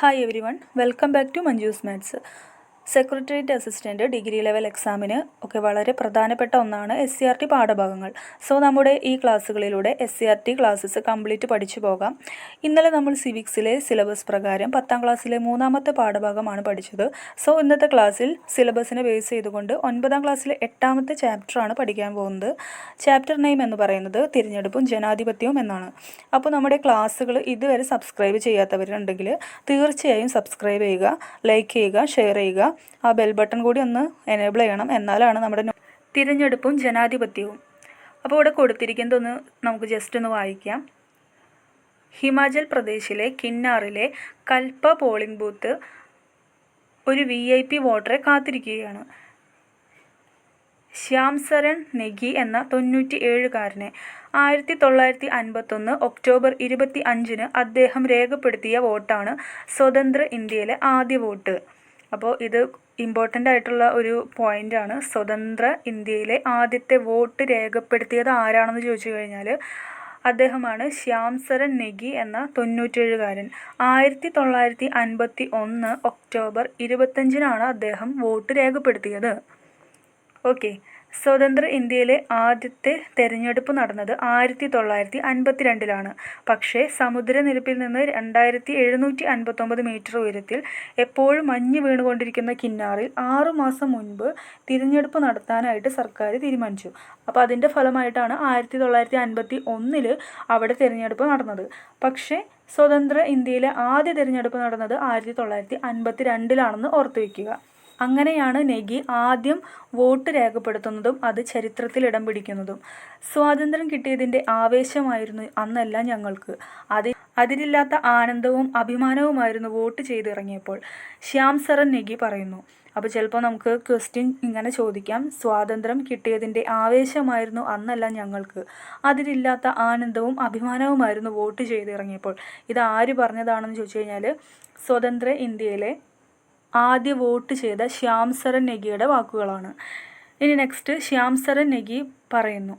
Hi everyone, welcome back to Manju's maths. Secretariat assistant degree level എക്സാമിന് ഒക്കെ വളരെ പ്രധാനപ്പെട്ട ഒന്നാണ് SCRT പാഠഭാഗങ്ങൾ. സോ നമ്മുടെ ഈ ക്ലാസ്സുകളിലൂടെ SCRT ക്ലാസ്സസ് കംപ്ലീറ്റ് പഠിച്ചു പോകാം. ഇന്നലെ നമ്മൾ സിവിക്സിലെ സിലബസ് പ്രകാരം 10ാം ക്ലാസ്സിലെ 3ാമത്തെ പാഠഭാഗമാണ് പഠിച്ചത്. സോ ഇന്നത്തെ ക്ലാസ്സിൽ സിലബസിനെ ബേസ് ചെയ്തുകൊണ്ട് 9ാം ക്ലാസ്സിലെ 8ാമത്തെ ചാപ്റ്ററാണ് പഠിക്കാൻ പോകുന്നത്. ചാപ്റ്റർ നെയിം എന്ന് പറയുന്നത് തിരഞ്ഞെടുപ്പും ജനാധിപത്യവും എന്നാണ്. അപ്പോൾ നമ്മുടെ ക്ലാസ്സുകൾ ഇതുവരെ സബ്സ്ക്രൈബ് ചെയ്യാത്തവരുണ്ടെങ്കിൽ തീർച്ചയായും സബ്സ്ക്രൈബ് ചെയ്യുക, ലൈക്ക് ചെയ്യുക, ഷെയർ ചെയ്യുക. ആ ബെൽ ബട്ടൺ കൂടി ഒന്ന് എനേബിൾ ചെയ്യണം, എന്നാലാണ് നമ്മുടെ തിരഞ്ഞെടുപ്പും ജനാധിപത്യവും. അപ്പോൾ ഇവിടെ കൊടുത്തിരിക്കുന്നതൊന്ന് നമുക്ക് ജസ്റ്റ് ഒന്ന് വായിക്കാം. ഹിമാചൽ പ്രദേശിലെ കിന്നാറിലെ കൽപ്പ പോളിംഗ് ബൂത്ത് ഒരു VIP വോട്ടറെ കാത്തിരിക്കുകയാണ്. ശ്യാം സരൺ നെഗി എന്ന 97കാരനെ 1951 ഒക്ടോബർ 25 അദ്ദേഹം രേഖപ്പെടുത്തിയ വോട്ടാണ് സ്വതന്ത്ര ഇന്ത്യയിലെ ആദ്യ വോട്ട്. അപ്പോൾ ഇത് ഇമ്പോർട്ടൻ്റ് ആയിട്ടുള്ള ഒരു പോയിൻ്റാണ്. സ്വതന്ത്ര ഇന്ത്യയിലെ ആദ്യത്തെ വോട്ട് രേഖപ്പെടുത്തിയത് ആരാണെന്ന് ചോദിച്ചു കഴിഞ്ഞാൽ അദ്ദേഹമാണ് ശ്യാം സരൺ നെഗി എന്ന 97കാരൻ. 1951 ഒക്ടോബർ 25 അദ്ദേഹം വോട്ട് രേഖപ്പെടുത്തിയത്. ഓക്കെ, സ്വതന്ത്ര ഇന്ത്യയിലെ ആദ്യത്തെ തെരഞ്ഞെടുപ്പ് നടന്നത് 1952 പക്ഷേ സമുദ്രനിരപ്പിൽ നിന്ന് 2759 മീറ്റർ ഉയരത്തിൽ എപ്പോഴും മഞ്ഞ് വീണുകൊണ്ടിരിക്കുന്ന കിന്നാറിൽ 6 മാസം മുൻപ് തിരഞ്ഞെടുപ്പ് നടത്താനായിട്ട് സർക്കാർ തീരുമാനിച്ചു. അപ്പോൾ അതിൻ്റെ ഫലമായിട്ടാണ് 1951 അവിടെ തിരഞ്ഞെടുപ്പ് നടന്നത്. പക്ഷേ സ്വതന്ത്ര ഇന്ത്യയിലെ ആദ്യ തിരഞ്ഞെടുപ്പ് നടന്നത് 1952 ഓർത്തു വയ്ക്കുക. അങ്ങനെയാണ് നെഗി ആദ്യം വോട്ട് രേഖപ്പെടുത്തുന്നതും അത് ചരിത്രത്തിൽ ഇടം പിടിക്കുന്നതും. സ്വാതന്ത്ര്യം കിട്ടിയതിൻ്റെ ആവേശമായിരുന്നു അന്നെല്ലാം ഞങ്ങൾക്ക്. അതിലില്ലാത്ത ആനന്ദവും അഭിമാനവുമായിരുന്നു വോട്ട് ചെയ്തിറങ്ങിയപ്പോൾ, ശ്യാം സരൺ നെഗി പറയുന്നു. അപ്പോൾ ചിലപ്പോൾ നമുക്ക് ക്വസ്റ്റ്യൻ ഇങ്ങനെ ചോദിക്കാം, സ്വാതന്ത്ര്യം കിട്ടിയതിൻ്റെ ആവേശമായിരുന്നു അന്നെല്ലാം ഞങ്ങൾക്ക്, അതിലില്ലാത്ത ആനന്ദവും അഭിമാനവുമായിരുന്നു വോട്ട് ചെയ്തിറങ്ങിയപ്പോൾ. ഇത് ആര് പറഞ്ഞതാണെന്ന് ചോദിച്ചു കഴിഞ്ഞാൽ സ്വതന്ത്ര ഇന്ത്യയിലെ ആദ്യ വോട്ട് ചെയ്ത ശ്യാം സരൺ നെഗിയുടെ വാക്കുകളാണ്. ഇനി നെക്സ്റ്റ് ശ്യാം സരൺ നെഗി പറയുന്നു,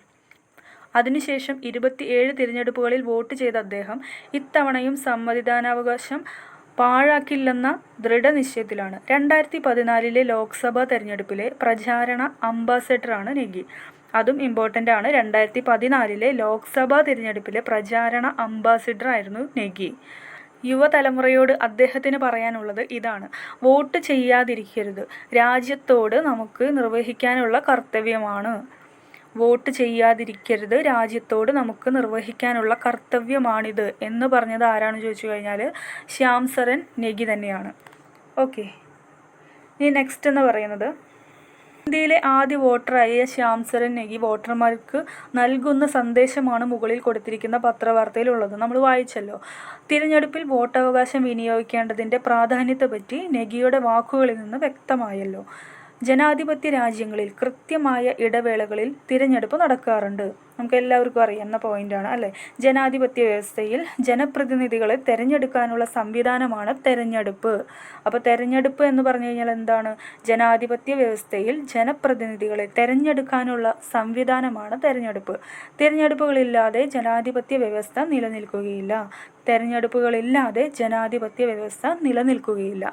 അതിനുശേഷം 27 തിരഞ്ഞെടുപ്പുകളിൽ വോട്ട് ചെയ്ത അദ്ദേഹം ഇത്തവണയും സമ്മതിദാനാവകാശം പാഴാക്കില്ലെന്ന ദൃഢനിശ്ചയത്തിലാണ്. 2014 ലോക്സഭാ തെരഞ്ഞെടുപ്പിലെ പ്രചാരണ അംബാസഡറാണ് നെഗി. അതും ഇമ്പോർട്ടൻ്റ് ആണ്. 2014 ലോക്സഭാ തിരഞ്ഞെടുപ്പിലെ പ്രചാരണ അംബാസഡറായിരുന്നു നെഗി. യുവതലമുറയോട് അദ്ദേഹത്തിന് പറയാനുള്ളത് ഇതാണ്: വോട്ട് ചെയ്യാതിരിക്കരുത്, രാജ്യത്തോട് നമുക്ക് നിർവഹിക്കാനുള്ള കർത്തവ്യമാണ്. വോട്ട് ചെയ്യാതിരിക്കരുത്, രാജ്യത്തോട് നമുക്ക് നിർവഹിക്കാനുള്ള കർത്തവ്യമാണിത് എന്ന് പറഞ്ഞത് ആരാണെന്ന് ചോദിച്ചു കഴിഞ്ഞാൽ ശ്യാം സരൺ നെഗി തന്നെയാണ്. ഓക്കെ, ഇനി നെക്സ്റ്റ് എന്ന് പറയുന്നത് ഇന്ത്യയിലെ ആദ്യ വോട്ടറായ ശ്യാം സരൺ നെഗി വോട്ടർമാർക്ക് നൽകുന്ന സന്ദേശമാണ് മുകളിൽ കൊടുത്തിരിക്കുന്ന പത്രവാർത്തയിലുള്ളത്. നമ്മൾ വായിച്ചല്ലോ. തിരഞ്ഞെടുപ്പിൽ വോട്ടവകാശം വിനിയോഗിക്കേണ്ടതിൻ്റെ പ്രാധാന്യത്തെപ്പറ്റി നെഗിയുടെ വാക്കുകളിൽ നിന്ന് വ്യക്തമായല്ലോ. ജനാധിപത്യ രാജ്യങ്ങളിൽ കൃത്യമായ ഇടവേളകളിൽ തിരഞ്ഞെടുപ്പ് നടക്കാറുണ്ട്. നമുക്ക് എല്ലാവർക്കും അറിയുന്ന പോയിൻ്റാണ് അല്ലേ. ജനാധിപത്യ വ്യവസ്ഥയിൽ ജനപ്രതിനിധികളെ തിരഞ്ഞെടുക്കാനുള്ള സംവിധാനമാണ് തെരഞ്ഞെടുപ്പ്. അപ്പോൾ തെരഞ്ഞെടുപ്പ് എന്ന് പറഞ്ഞു കഴിഞ്ഞാൽ എന്താണ്? ജനാധിപത്യ വ്യവസ്ഥയിൽ ജനപ്രതിനിധികളെ തിരഞ്ഞെടുക്കാനുള്ള സംവിധാനമാണ് തെരഞ്ഞെടുപ്പ്. തിരഞ്ഞെടുപ്പുകളില്ലാതെ ജനാധിപത്യ വ്യവസ്ഥ നിലനിൽക്കുകയില്ല. തെരഞ്ഞെടുപ്പുകളില്ലാതെ ജനാധിപത്യ വ്യവസ്ഥ നിലനിൽക്കുകയില്ല.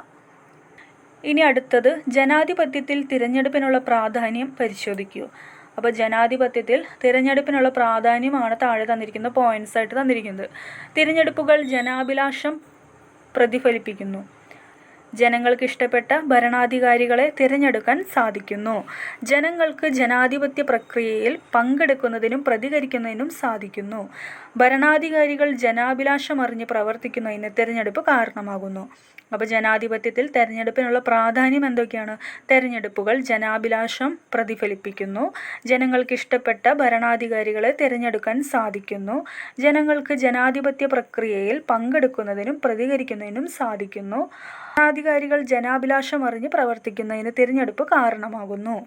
ഇനി അടുത്തത് ജനാധിപത്യത്തിൽ തിരഞ്ഞെടുപ്പിനുള്ള പ്രാധാന്യം പരിശോധിക്കൂ. അപ്പോൾ ജനാധിപത്യത്തിൽ തിരഞ്ഞെടുപ്പിനുള്ള പ്രാധാന്യമാണ് താഴെ തന്നിരിക്കുന്ന പോയിന്റ്സ് ആയിട്ട് തന്നിരിക്കുന്നത്. തിരഞ്ഞെടുപ്പുകൾ ജനാഭിലാഷം പ്രതിഫലിപ്പിക്കുന്നു. ജനങ്ങൾക്ക് ഇഷ്ടപ്പെട്ട ഭരണാധികാരികളെ തിരഞ്ഞെടുക്കാൻ സാധിക്കുന്നു. ജനങ്ങൾക്ക് ജനാധിപത്യ പ്രക്രിയയിൽ പങ്കെടുക്കുന്നതിനും പ്രതികരിക്കുന്നതിനും സാധിക്കുന്നു. ഭരണാധികാരികൾ ജനാഭിലാഷം അറിഞ്ഞ് പ്രവർത്തിക്കുന്നതിന് തിരഞ്ഞെടുപ്പ് കാരണമാകുന്നു. അപ്പോൾ ജനാധിപത്യത്തിൽ തിരഞ്ഞെടുപ്പിനുള്ള പ്രാധാന്യം എന്തൊക്കെയാണ്? തിരഞ്ഞെടുപ്പുകൾ ജനാഭിലാഷം പ്രതിഫലിപ്പിക്കുന്നു. ജനങ്ങൾക്ക് ഇഷ്ടപ്പെട്ട ഭരണാധികാരികളെ തിരഞ്ഞെടുക്കാൻ സാധിക്കുന്നു. ജനങ്ങൾക്ക് ജനാധിപത്യ പ്രക്രിയയിൽ പങ്കെടുക്കുന്നതിനും പ്രതികരിക്കുന്നതിനും സാധിക്കുന്നു. ഭരണാധികാരികൾ ജനാഭിലാഷം അറിഞ്ഞ് പ്രവർത്തിക്കുന്നതിന് തിരഞ്ഞെടുപ്പ് കാരണമാകുന്നു.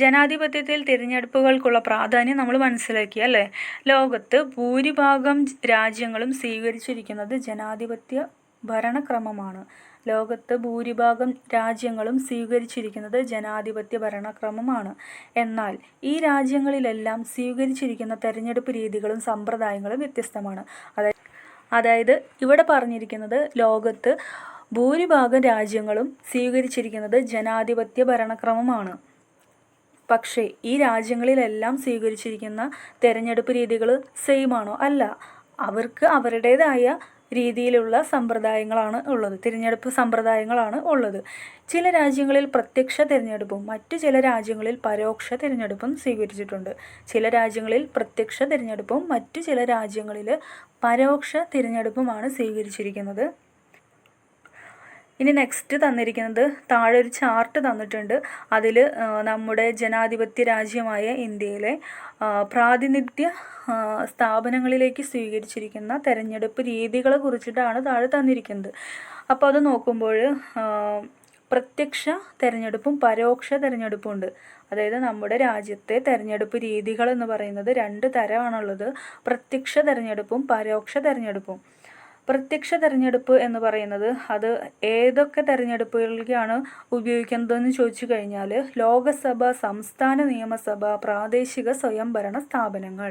ജനാധിപത്യത്തിൽ തിരഞ്ഞെടുപ്പുകൾക്കുള്ള പ്രാധാന്യം നമ്മൾ മനസ്സിലാക്കി അല്ലേ. ലോകത്ത് ഭൂരിഭാഗം രാജ്യങ്ങളും സ്വീകരിച്ചിരിക്കുന്നത് ജനാധിപത്യ ഭരണക്രമമാണ്. ലോകത്ത് ഭൂരിഭാഗം രാജ്യങ്ങളും സ്വീകരിച്ചിരിക്കുന്നത് ജനാധിപത്യ ഭരണക്രമമാണ്. എന്നാൽ ഈ രാജ്യങ്ങളിലെല്ലാം സ്വീകരിച്ചിരിക്കുന്ന തെരഞ്ഞെടുപ്പ് രീതികളും സമ്പ്രദായങ്ങളും വ്യത്യസ്തമാണ്. അതായത് ഇവിടെ പറഞ്ഞിരിക്കുന്നത് ലോകത്ത് ഭൂരിഭാഗം രാജ്യങ്ങളും സ്വീകരിച്ചിരിക്കുന്നത് ജനാധിപത്യ ഭരണക്രമമാണ്. പക്ഷേ ഈ രാജ്യങ്ങളിലെല്ലാം സ്വീകരിച്ചിരിക്കുന്ന തിരഞ്ഞെടുപ്പ് രീതികൾ സെയിം ആണോ? അല്ല. അവർക്ക് അവരുടേതായ രീതിയിലുള്ള സമ്പ്രദായങ്ങളാണ് ഉള്ളത്, തിരഞ്ഞെടുപ്പ് സമ്പ്രദായങ്ങളാണ് ഉള്ളത്. ചില രാജ്യങ്ങളിൽ പ്രത്യക്ഷ തിരഞ്ഞെടുപ്പും മറ്റു ചില രാജ്യങ്ങളിൽ പരോക്ഷ തിരഞ്ഞെടുപ്പും സ്വീകരിച്ചിട്ടുണ്ട്. ചില രാജ്യങ്ങളിൽ പ്രത്യക്ഷ തിരഞ്ഞെടുപ്പും മറ്റു ചില രാജ്യങ്ങളിൽ പരോക്ഷ തിരഞ്ഞെടുപ്പുമാണ് സ്വീകരിച്ചിരിക്കുന്നത്. ഇനി നെക്സ്റ്റ് തന്നിരിക്കുന്നത് താഴെ ഒരു ചാർട്ട് തന്നിട്ടുണ്ട്. അതിൽ നമ്മുടെ ജനാധിപത്യ രാജ്യമായ ഇന്ത്യയിലെ പ്രാതിനിധ്യ സ്ഥാപനങ്ങളിലേക്ക് സ്വീകരിച്ചിരിക്കുന്ന തെരഞ്ഞെടുപ്പ് രീതികളെ കുറിച്ചിട്ടാണ് താഴെ തന്നിരിക്കുന്നത്. അപ്പോൾ അത് നോക്കുമ്പോൾ പ്രത്യക്ഷ തിരഞ്ഞെടുപ്പും പരോക്ഷ തിരഞ്ഞെടുപ്പും ഉണ്ട്. അതായത് നമ്മുടെ രാജ്യത്തെ തിരഞ്ഞെടുപ്പ് രീതികൾ എന്ന് പറയുന്നത് 2 തരമാണുള്ളത്: പ്രത്യക്ഷ തിരഞ്ഞെടുപ്പും പരോക്ഷ തിരഞ്ഞെടുപ്പും. പ്രത്യക്ഷ തിരഞ്ഞെടുപ്പ് എന്ന് പറയുന്നത് അത് ഏതൊക്കെ തിരഞ്ഞെടുപ്പുകൾക്കാണ് ഉപയോഗിക്കുന്നതെന്ന് ചോദിച്ചു കഴിഞ്ഞാൽ ലോകസഭ, സംസ്ഥാന നിയമസഭ, പ്രാദേശിക സ്വയംഭരണ സ്ഥാപനങ്ങൾ.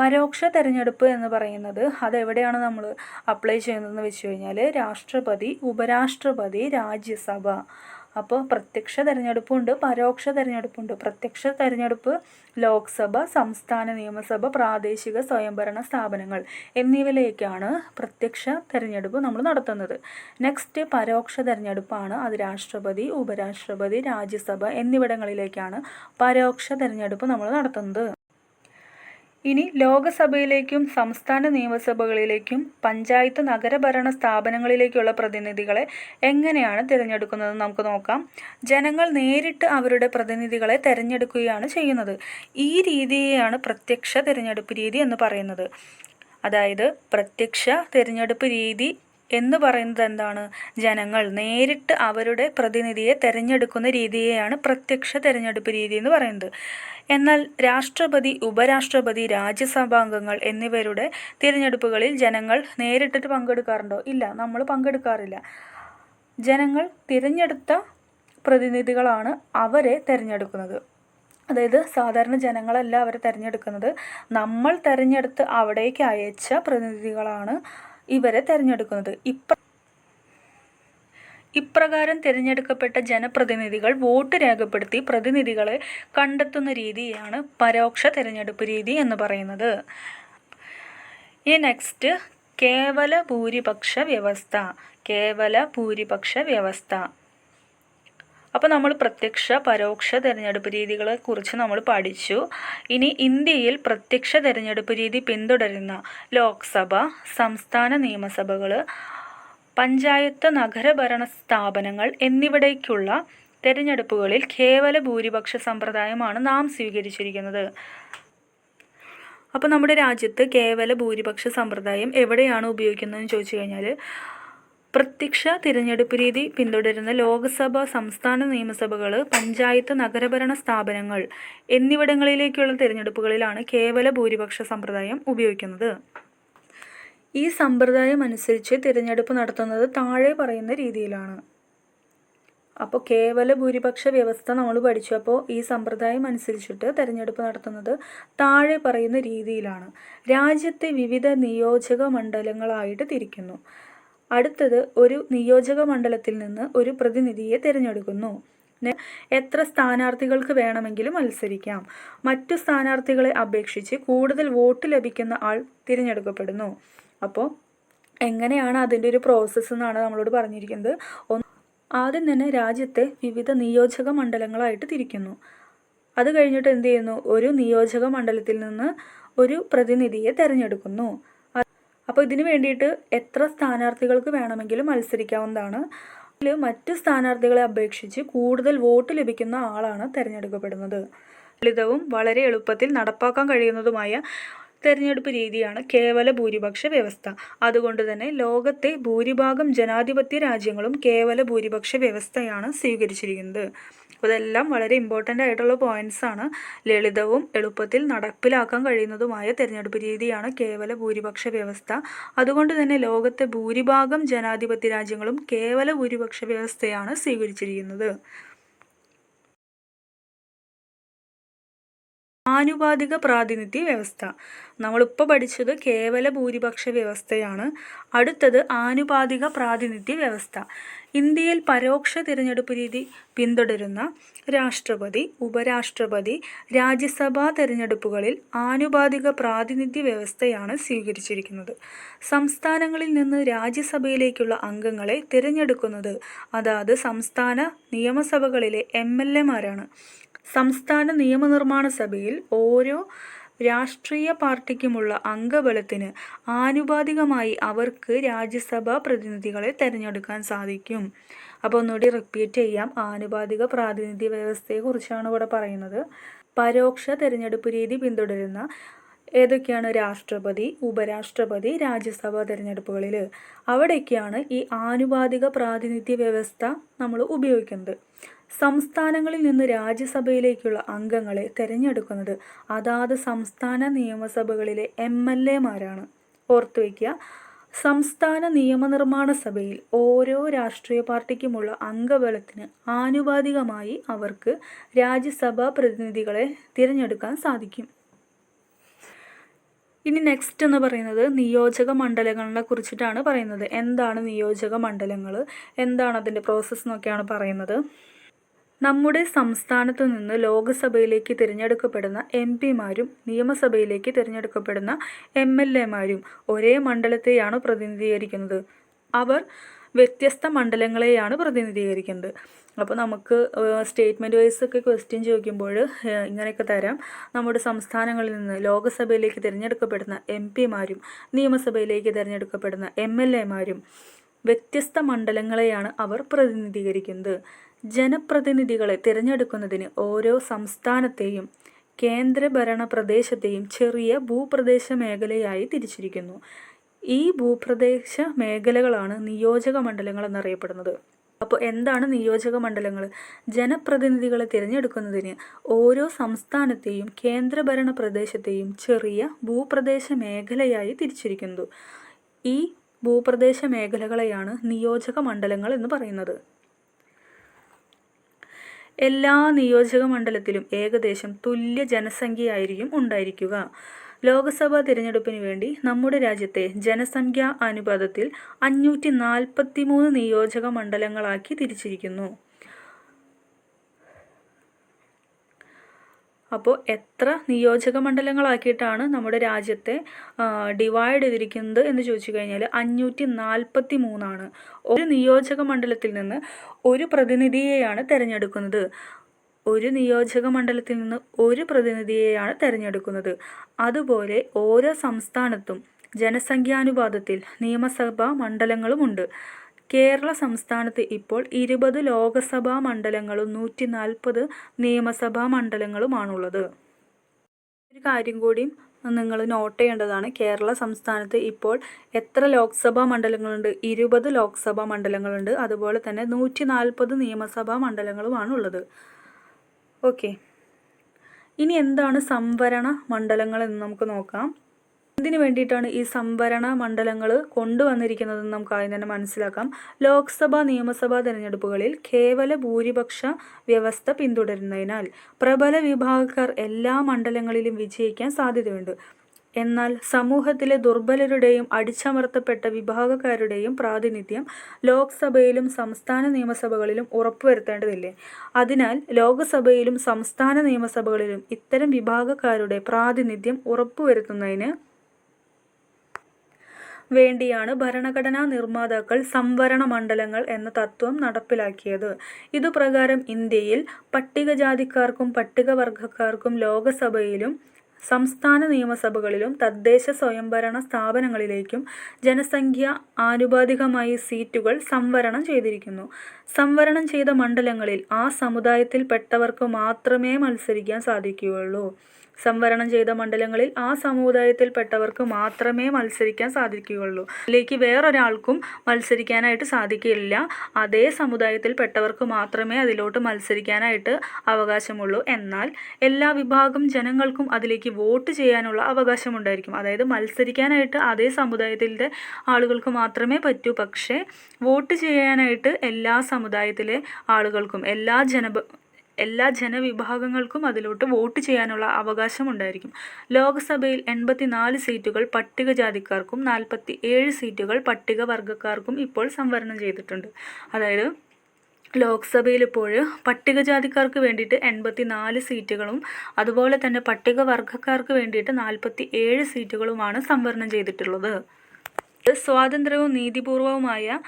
പരോക്ഷ തിരഞ്ഞെടുപ്പ് എന്ന് പറയുന്നത് അതെവിടെയാണ് നമ്മൾ അപ്ലൈ ചെയ്യുന്നതെന്ന് വെച്ച് കഴിഞ്ഞാൽ രാഷ്ട്രപതി, ഉപരാഷ്ട്രപതി, രാജ്യസഭ. അപ്പോൾ പ്രത്യക്ഷ തിരഞ്ഞെടുപ്പുണ്ട്, പരോക്ഷ തിരഞ്ഞെടുപ്പുണ്ട്. പ്രത്യക്ഷ തിരഞ്ഞെടുപ്പ് ലോക്സഭ, സംസ്ഥാന നിയമസഭ, പ്രാദേശിക സ്വയംഭരണ സ്ഥാപനങ്ങൾ എന്നിവയിലേക്കാണ് പ്രത്യക്ഷ തിരഞ്ഞെടുപ്പ് നമ്മൾ നടത്തുന്നത്. നെക്സ്റ്റ് പരോക്ഷ തിരഞ്ഞെടുപ്പാണ്. അത് രാഷ്ട്രപതി, ഉപരാഷ്ട്രപതി, രാജ്യസഭ എന്നിവിടങ്ങളിലേക്കാണ് പരോക്ഷ തിരഞ്ഞെടുപ്പ് നമ്മൾ നടത്തുന്നത്. ഇനി ലോകസഭയിലേക്കും സംസ്ഥാന നിയമസഭകളിലേക്കും പഞ്ചായത്ത് നഗരഭരണ സ്ഥാപനങ്ങളിലേക്കുള്ള പ്രതിനിധികളെ എങ്ങനെയാണ് തിരഞ്ഞെടുക്കുന്നതെന്ന് നമുക്ക് നോക്കാം. ജനങ്ങൾ നേരിട്ട് അവരുടെ പ്രതിനിധികളെ തിരഞ്ഞെടുക്കുകയാണ് ചെയ്യുന്നത്. ഈ രീതിയെയാണ് പ്രത്യക്ഷ തിരഞ്ഞെടുപ്പ് രീതി എന്ന് പറയുന്നത്. അതായത് പ്രത്യക്ഷ തിരഞ്ഞെടുപ്പ് രീതി എന്ന് പറയുന്നത് എന്താണ്? ജനങ്ങൾ നേരിട്ട് അവരുടെ പ്രതിനിധിയെ തിരഞ്ഞെടുക്കുന്ന രീതിയെയാണ് പ്രത്യക്ഷ തിരഞ്ഞെടുപ്പ് രീതി എന്ന് പറയുന്നത്. എന്നാൽ രാഷ്ട്രപതി, ഉപരാഷ്ട്രപതി, രാജ്യസഭാംഗങ്ങൾ എന്നിവരുടെ തിരഞ്ഞെടുപ്പുകളിൽ ജനങ്ങൾ നേരിട്ടിട്ട് പങ്കെടുക്കാറുണ്ടോ? ഇല്ല, നമ്മൾ പങ്കെടുക്കാറില്ല. ജനങ്ങൾ തിരഞ്ഞെടുത്ത പ്രതിനിധികളാണ് അവരെ തിരഞ്ഞെടുക്കുന്നത്. അതായത് സാധാരണ ജനങ്ങളല്ല അവരെ തിരഞ്ഞെടുക്കുന്നത്. നമ്മൾ തിരഞ്ഞെടുത്ത് അവിടേക്ക് അയച്ച പ്രതിനിധികളാണ് ഇവരെ തിരഞ്ഞെടുക്കുന്നത്. ഇപ്രകാരം തിരഞ്ഞെടുക്കപ്പെട്ട ജനപ്രതിനിധികൾ വോട്ട് രേഖപ്പെടുത്തി പ്രതിനിധികളെ കണ്ടെത്തുന്ന രീതിയാണ് പരോക്ഷ തിരഞ്ഞെടുപ്പ് രീതി എന്ന് പറയുന്നത്. ഇനി നെക്സ്റ്റ് കേവല ഭൂരിപക്ഷ വ്യവസ്ഥ. കേവല ഭൂരിപക്ഷ വ്യവസ്ഥ. അപ്പോൾ നമ്മൾ പ്രത്യക്ഷ, പരോക്ഷ തിരഞ്ഞെടുപ്പ് രീതികളെ കുറിച്ച് നമ്മൾ പഠിച്ചു. ഇനി ഇന്ത്യയിൽ പ്രത്യക്ഷ തിരഞ്ഞെടുപ്പ് രീതി പിന്തുടരുന്ന ലോക്സഭ, സംസ്ഥാന നിയമസഭകൾ, പഞ്ചായത്ത് നഗരഭരണ സ്ഥാപനങ്ങൾ എന്നിവിടേക്കുള്ള തിരഞ്ഞെടുപ്പുകളിൽ കേവല ഭൂരിപക്ഷ സമ്പ്രദായമാണ് നാം സ്വീകരിച്ചിരിക്കുന്നത്. അപ്പോൾ നമ്മുടെ രാജ്യത്ത് കേവല ഭൂരിപക്ഷ സമ്പ്രദായം എവിടെയാണ് ഉപയോഗിക്കുന്നതെന്ന് ചോദിച്ചു കഴിഞ്ഞാൽ പ്രത്യക്ഷ തിരഞ്ഞെടുപ്പ് രീതി പിന്തുടരുന്ന ലോക്സഭ, സംസ്ഥാന നിയമസഭകൾ, പഞ്ചായത്ത് നഗരഭരണ സ്ഥാപനങ്ങൾ എന്നിവിടങ്ങളിലേക്കുള്ള തിരഞ്ഞെടുപ്പുകളിലാണ് കേവല ഭൂരിപക്ഷ സമ്പ്രദായം ഉപയോഗിക്കുന്നത്. ഈ സമ്പ്രദായം അനുസരിച്ച് തിരഞ്ഞെടുപ്പ് നടത്തുന്നത് താഴെ പറയുന്ന രീതിയിലാണ്. അപ്പോൾ കേവല ഭൂരിപക്ഷ വ്യവസ്ഥ നമ്മൾ പഠിച്ചു. അപ്പോൾ ഈ സമ്പ്രദായം അനുസരിച്ചിട്ട് തിരഞ്ഞെടുപ്പ് നടത്തുന്നത് താഴെ പറയുന്ന രീതിയിലാണ്. രാജ്യത്തെ വിവിധ നിയോജക മണ്ഡലങ്ങളായിട്ട് തിരിക്കുന്നു. അടുത്തത് ഒരു നിയോജക മണ്ഡലത്തിൽ നിന്ന് ഒരു പ്രതിനിധിയെ തിരഞ്ഞെടുക്കുന്നു. എത്ര സ്ഥാനാർത്ഥികൾക്ക് വേണമെങ്കിലും മത്സരിക്കാം. മറ്റു സ്ഥാനാർത്ഥികളെ അപേക്ഷിച്ച് കൂടുതൽ വോട്ട് ലഭിക്കുന്ന ആൾ തിരഞ്ഞെടുക്കപ്പെടുന്നു. അപ്പോൾ എങ്ങനെയാണ് അതിൻ്റെ ഒരു പ്രോസസ്സ് എന്നാണ് നമ്മളോട് പറഞ്ഞിരിക്കുന്നത്. ആദ്യം തന്നെ രാജ്യത്തെ വിവിധ നിയോജക മണ്ഡലങ്ങളായിട്ട് തിരിക്കുന്നു. അത് കഴിഞ്ഞിട്ട് എന്ത് ചെയ്യുന്നു? ഒരു നിയോജക മണ്ഡലത്തിൽ നിന്ന് ഒരു പ്രതിനിധിയെ തിരഞ്ഞെടുക്കുന്നു. അപ്പോൾ ഇതിന് വേണ്ടിയിട്ട് എത്ര സ്ഥാനാർത്ഥികൾക്ക് വേണമെങ്കിലും മത്സരിക്കാവുന്നതാണ്. അതിൽ മറ്റ് സ്ഥാനാർത്ഥികളെ അപേക്ഷിച്ച് കൂടുതൽ വോട്ട് ലഭിക്കുന്ന ആളാണ് തിരഞ്ഞെടുക്കപ്പെടുന്നത്. ലളിതവും വളരെ എളുപ്പത്തിൽ നടപ്പാക്കാൻ കഴിയുന്നതുമായ തിരഞ്ഞെടുപ്പ് രീതിയാണ് കേവല ഭൂരിപക്ഷ വ്യവസ്ഥ. അതുകൊണ്ട് തന്നെ ലോകത്തെ ഭൂരിഭാഗം ജനാധിപത്യ രാജ്യങ്ങളും കേവല ഭൂരിപക്ഷ വ്യവസ്ഥയാണ് സ്വീകരിച്ചിരിക്കുന്നത്. ഇതെല്ലാം വളരെ ഇമ്പോർട്ടൻ്റ് ആയിട്ടുള്ള പോയിന്റ്സ് ആണ്. ലളിതവും എളുപ്പത്തിൽ നടപ്പിലാക്കാൻ കഴിയുന്നതുമായ തിരഞ്ഞെടുപ്പ് രീതിയാണ് കേവല ഭൂരിപക്ഷ വ്യവസ്ഥ. അതുകൊണ്ട് തന്നെ ലോകത്തെ ഭൂരിഭാഗം ജനാധിപത്യ രാജ്യങ്ങളും കേവല ഭൂരിപക്ഷ വ്യവസ്ഥയാണ് സ്വീകരിച്ചിരിക്കുന്നത്. ആനുപാതിക പ്രാതിനിധ്യ വ്യവസ്ഥ. നമ്മളിപ്പോൾ പഠിച്ചത് കേവല ഭൂരിപക്ഷ വ്യവസ്ഥയാണ്. അടുത്തത് ആനുപാതിക പ്രാതിനിധ്യ വ്യവസ്ഥ. ഇന്ത്യയിൽ പരോക്ഷ തിരഞ്ഞെടുപ്പ് രീതി പിന്തുടരുന്ന രാഷ്ട്രപതി, ഉപരാഷ്ട്രപതി, രാജ്യസഭാ തിരഞ്ഞെടുപ്പുകളിൽ ആനുപാതിക പ്രാതിനിധ്യ വ്യവസ്ഥയാണ് സ്വീകരിച്ചിരിക്കുന്നത്. സംസ്ഥാനങ്ങളിൽ നിന്ന് രാജ്യസഭയിലേക്കുള്ള അംഗങ്ങളെ തിരഞ്ഞെടുക്കുന്നത് അതാത് സംസ്ഥാന നിയമസഭകളിലെ MLA-മാരാണ്. സംസ്ഥാന നിയമനിർമ്മാണ സഭയിൽ ഓരോ രാഷ്ട്രീയ പാർട്ടിക്കുമുള്ള അംഗബലത്തിന് ആനുപാതികമായി അവർക്ക് രാജ്യസഭാ പ്രതിനിധികളെ തിരഞ്ഞെടുക്കാൻ സാധിക്കും. അപ്പോൾ ഒന്നുകൂടി റിപ്പീറ്റ് ചെയ്യാം. ആനുപാതിക പ്രാതിനിധ്യ വ്യവസ്ഥയെക്കുറിച്ചാണ് ഇവിടെ പറയുന്നത്. പരോക്ഷ തിരഞ്ഞെടുപ്പ് രീതി പിന്തുടരുന്ന ഏതൊക്കെയാണ്? രാഷ്ട്രപതി, ഉപരാഷ്ട്രപതി, രാജ്യസഭാ തിരഞ്ഞെടുപ്പുകളിൽ അവിടേക്കാണ് ഈ ആനുപാതിക പ്രാതിനിധ്യ വ്യവസ്ഥ നമ്മൾ ഉപയോഗിക്കുന്നത്. സംസ്ഥാനങ്ങളിൽ നിന്ന് രാജ്യസഭയിലേക്കുള്ള അംഗങ്ങളെ തിരഞ്ഞെടുക്കുന്നത് അതാത് സംസ്ഥാന നിയമസഭകളിലെ MLA-മാരാണ്. ഓർത്തു വയ്ക്കുക, സംസ്ഥാന നിയമനിർമ്മാണ സഭയിൽ ഓരോ രാഷ്ട്രീയ പാർട്ടിക്കുമുള്ള അംഗബലത്തിന് ആനുപാതികമായി അവർക്ക് രാജ്യസഭാ പ്രതിനിധികളെ തിരഞ്ഞെടുക്കാൻ സാധിക്കും. ഇനി നെക്സ്റ്റ് എന്ന് പറയുന്നത് നിയോജക മണ്ഡലങ്ങളെ കുറിച്ചിട്ടാണ് പറയുന്നത്. എന്താണ് നിയോജക മണ്ഡലങ്ങൾ, എന്താണ് അതിൻ്റെ പ്രോസസ്സ് എന്നൊക്കെയാണ് പറയുന്നത്. നമ്മുടെ സംസ്ഥാനത്തു നിന്ന് ലോകസഭയിലേക്ക് തിരഞ്ഞെടുക്കപ്പെടുന്ന MP-മാരും നിയമസഭയിലേക്ക് തിരഞ്ഞെടുക്കപ്പെടുന്ന MLA-മാരും ഒരേ മണ്ഡലത്തെയാണ് പ്രതിനിധീകരിക്കുന്നത്. അവർ വ്യത്യസ്ത മണ്ഡലങ്ങളെയാണ് പ്രതിനിധീകരിക്കുന്നത്. അപ്പോൾ നമുക്ക് സ്റ്റേറ്റ്മെൻറ്റ് വൈസ് ഒക്കെ ക്വസ്റ്റ്യൻ ചോദിക്കുമ്പോൾ ഇങ്ങനെയൊക്കെ തരാം. നമ്മുടെ സംസ്ഥാനങ്ങളിൽ നിന്ന് ലോകസഭയിലേക്ക് തിരഞ്ഞെടുക്കപ്പെടുന്ന MP-മാരും നിയമസഭയിലേക്ക് തിരഞ്ഞെടുക്കപ്പെടുന്ന MLA-മാരും വ്യത്യസ്ത മണ്ഡലങ്ങളെയാണ് അവർ പ്രതിനിധീകരിക്കുന്നത്. ജനപ്രതിനിധികളെ തിരഞ്ഞെടുക്കുന്നതിന് ഓരോ സംസ്ഥാനത്തെയും കേന്ദ്രഭരണ പ്രദേശത്തെയും ചെറിയ ഭൂപ്രദേശ മേഖലയായി തിരിച്ചിരിക്കുന്നു. ഈ ഭൂപ്രദേശ മേഖലകളാണ് നിയോജക മണ്ഡലങ്ങൾ എന്നറിയപ്പെടുന്നത്. അപ്പോൾ എന്താണ് നിയോജക മണ്ഡലങ്ങൾ? ജനപ്രതിനിധികളെ തിരഞ്ഞെടുക്കുന്നതിന് ഓരോ സംസ്ഥാനത്തെയും കേന്ദ്രഭരണ പ്രദേശത്തെയും ചെറിയ ഭൂപ്രദേശ മേഖലയായി തിരിച്ചിരിക്കുന്നു. ഈ ഭൂപ്രദേശ മേഖലകളെയാണ് നിയോജക മണ്ഡലങ്ങൾ എന്ന് പറയുന്നത്. എല്ലാ നിയോജക മണ്ഡലത്തിലും ഏകദേശം തുല്യ ജനസംഖ്യയായിരിക്കും ഉണ്ടായിരിക്കുക. ലോക്സഭാ തിരഞ്ഞെടുപ്പിന് വേണ്ടി നമ്മുടെ രാജ്യത്തെ ജനസംഖ്യാ അനുപാതത്തിൽ 543 നിയോജക മണ്ഡലങ്ങളാക്കി തിരിച്ചിരിക്കുന്നു. അപ്പോൾ എത്ര നിയോജക മണ്ഡലങ്ങളാക്കിയിട്ടാണ് നമ്മുടെ രാജ്യത്തെ ഡിവൈഡ് ചെയ്തിരിക്കുന്നത് എന്ന് ചോദിച്ചു കഴിഞ്ഞാൽ 543 ഒരു നിയോജക മണ്ഡലത്തിൽ നിന്ന് ഒരു പ്രതിനിധിയെയാണ് തിരഞ്ഞെടുക്കുന്നത്. ഒരു നിയോജക മണ്ഡലത്തിൽ നിന്ന് ഒരു പ്രതിനിധിയെയാണ് തിരഞ്ഞെടുക്കുന്നത്. അതുപോലെ ഓരോ സംസ്ഥാനത്തും ജനസംഖ്യാനുപാതത്തിൽ നിയമസഭാ മണ്ഡലങ്ങളുമുണ്ട്. കേരള സംസ്ഥാനത്ത് ഇപ്പോൾ 20 ലോകസഭാ മണ്ഡലങ്ങളും 140 നിയമസഭാ മണ്ഡലങ്ങളുമാണുള്ളത്. ഒരു കാര്യം കൂടി നിങ്ങൾ നോട്ട് ചെയ്യേണ്ടതാണ്. കേരള സംസ്ഥാനത്ത് ഇപ്പോൾ എത്ര ലോക്സഭാ മണ്ഡലങ്ങളുണ്ട്? 20 ലോക്സഭാ മണ്ഡലങ്ങളുണ്ട്. അതുപോലെ തന്നെ 140 നിയമസഭാ മണ്ഡലങ്ങളുമാണുള്ളത്. ഓക്കെ, ഇനി എന്താണ് സംവരണ മണ്ഡലങ്ങൾ എന്ന് നമുക്ക് നോക്കാം. ഇതിനു വേണ്ടിയിട്ടാണ് ഈ സംവരണ മണ്ഡലങ്ങൾ കൊണ്ടുവന്നിരിക്കുന്നതെന്ന് നമുക്ക് ആദ്യം തന്നെ മനസ്സിലാക്കാം. ലോക്സഭാ നിയമസഭാ തിരഞ്ഞെടുപ്പുകളിൽ കേവല ഭൂരിപക്ഷ വ്യവസ്ഥ പിന്തുടരുന്നതിനാൽ പ്രബല വിഭാഗക്കാർ എല്ലാ മണ്ഡലങ്ങളിലും വിജയിക്കാൻ സാധ്യതയുണ്ട്. എന്നാൽ സമൂഹത്തിലെ ദുർബലരുടെയും അടിച്ചമർത്തപ്പെട്ട വിഭാഗക്കാരുടെയും പ്രാതിനിധ്യം ലോക്സഭയിലും സംസ്ഥാന നിയമസഭകളിലും ഉറപ്പുവരുത്തേണ്ടതില്ലേ? അതിനാൽ ലോക്സഭയിലും സംസ്ഥാന നിയമസഭകളിലും ഇത്തരം വിഭാഗക്കാരുടെ പ്രാതിനിധ്യം ഉറപ്പുവരുത്തുന്നതിന് വേണ്ടിയാണ് ഭരണഘടനാ നിർമ്മാതാക്കൾ സംവരണ മണ്ഡലങ്ങൾ എന്ന തത്വം നടപ്പിലാക്കിയത്. ഇതുപ്രകാരം ഇന്ത്യയിൽ പട്ടികജാതിക്കാർക്കും പട്ടികവർഗക്കാർക്കും ലോകസഭയിലും സംസ്ഥാന നിയമസഭകളിലും തദ്ദേശ സ്വയംഭരണ സ്ഥാപനങ്ങളിലേക്കും ജനസംഖ്യ ആനുപാതികമായി സീറ്റുകൾ സംവരണം ചെയ്തിരിക്കുന്നു. സംവരണം ചെയ്ത മണ്ഡലങ്ങളിൽ ആ സമുദായത്തിൽപ്പെട്ടവർക്ക് മാത്രമേ മത്സരിക്കാൻ സാധിക്കുകയുള്ളൂ. സംവരണം ചെയ്ത മണ്ഡലങ്ങളിൽ ആ സമുദായത്തിൽപ്പെട്ടവർക്ക് മാത്രമേ മത്സരിക്കാൻ സാധിക്കുകയുള്ളൂ. അതിലേക്ക് വേറൊരാൾക്കും മത്സരിക്കാനായിട്ട് സാധിക്കില്ല. അതേ സമുദായത്തിൽപ്പെട്ടവർക്ക് മാത്രമേ അതിലോട്ട് മത്സരിക്കാനായിട്ട് അവകാശമുള്ളൂ. എന്നാൽ എല്ലാ വിഭാഗം ജനങ്ങൾക്കും അതിലേക്ക് വോട്ട് ചെയ്യാനുള്ള അവകാശമുണ്ടായിരിക്കും. അതായത് മത്സരിക്കാനായിട്ട് അതേ സമുദായത്തിലെ ആളുകൾക്ക് മാത്രമേ പറ്റൂ. പക്ഷേ വോട്ട് ചെയ്യാനായിട്ട് എല്ലാ സമുദായത്തിലെ ആളുകൾക്കും എല്ലാ ജനവിഭാഗങ്ങൾക്കും അതിലോട്ട് വോട്ട് ചെയ്യാനുള്ള അവകാശം ഉണ്ടായിരിക്കും. ലോക്സഭയിൽ 84 സീറ്റുകൾ പട്ടികജാതിക്കാർക്കും 47 സീറ്റുകൾ പട്ടികവർഗക്കാർക്കും ഇപ്പോൾ സംവരണം ചെയ്തിട്ടുണ്ട്. അതായത് ലോക്സഭയിൽ ഇപ്പോൾ പട്ടികജാതിക്കാർക്ക് വേണ്ടിയിട്ട് 84 സീറ്റുകളും അതുപോലെ തന്നെ പട്ടികവർഗക്കാർക്ക് വേണ്ടിയിട്ട് 47 സീറ്റുകളുമാണ് സംവരണം ചെയ്തിട്ടുള്ളത്. സ്വാതന്ത്ര്യവും നീതിപൂർവവുമായ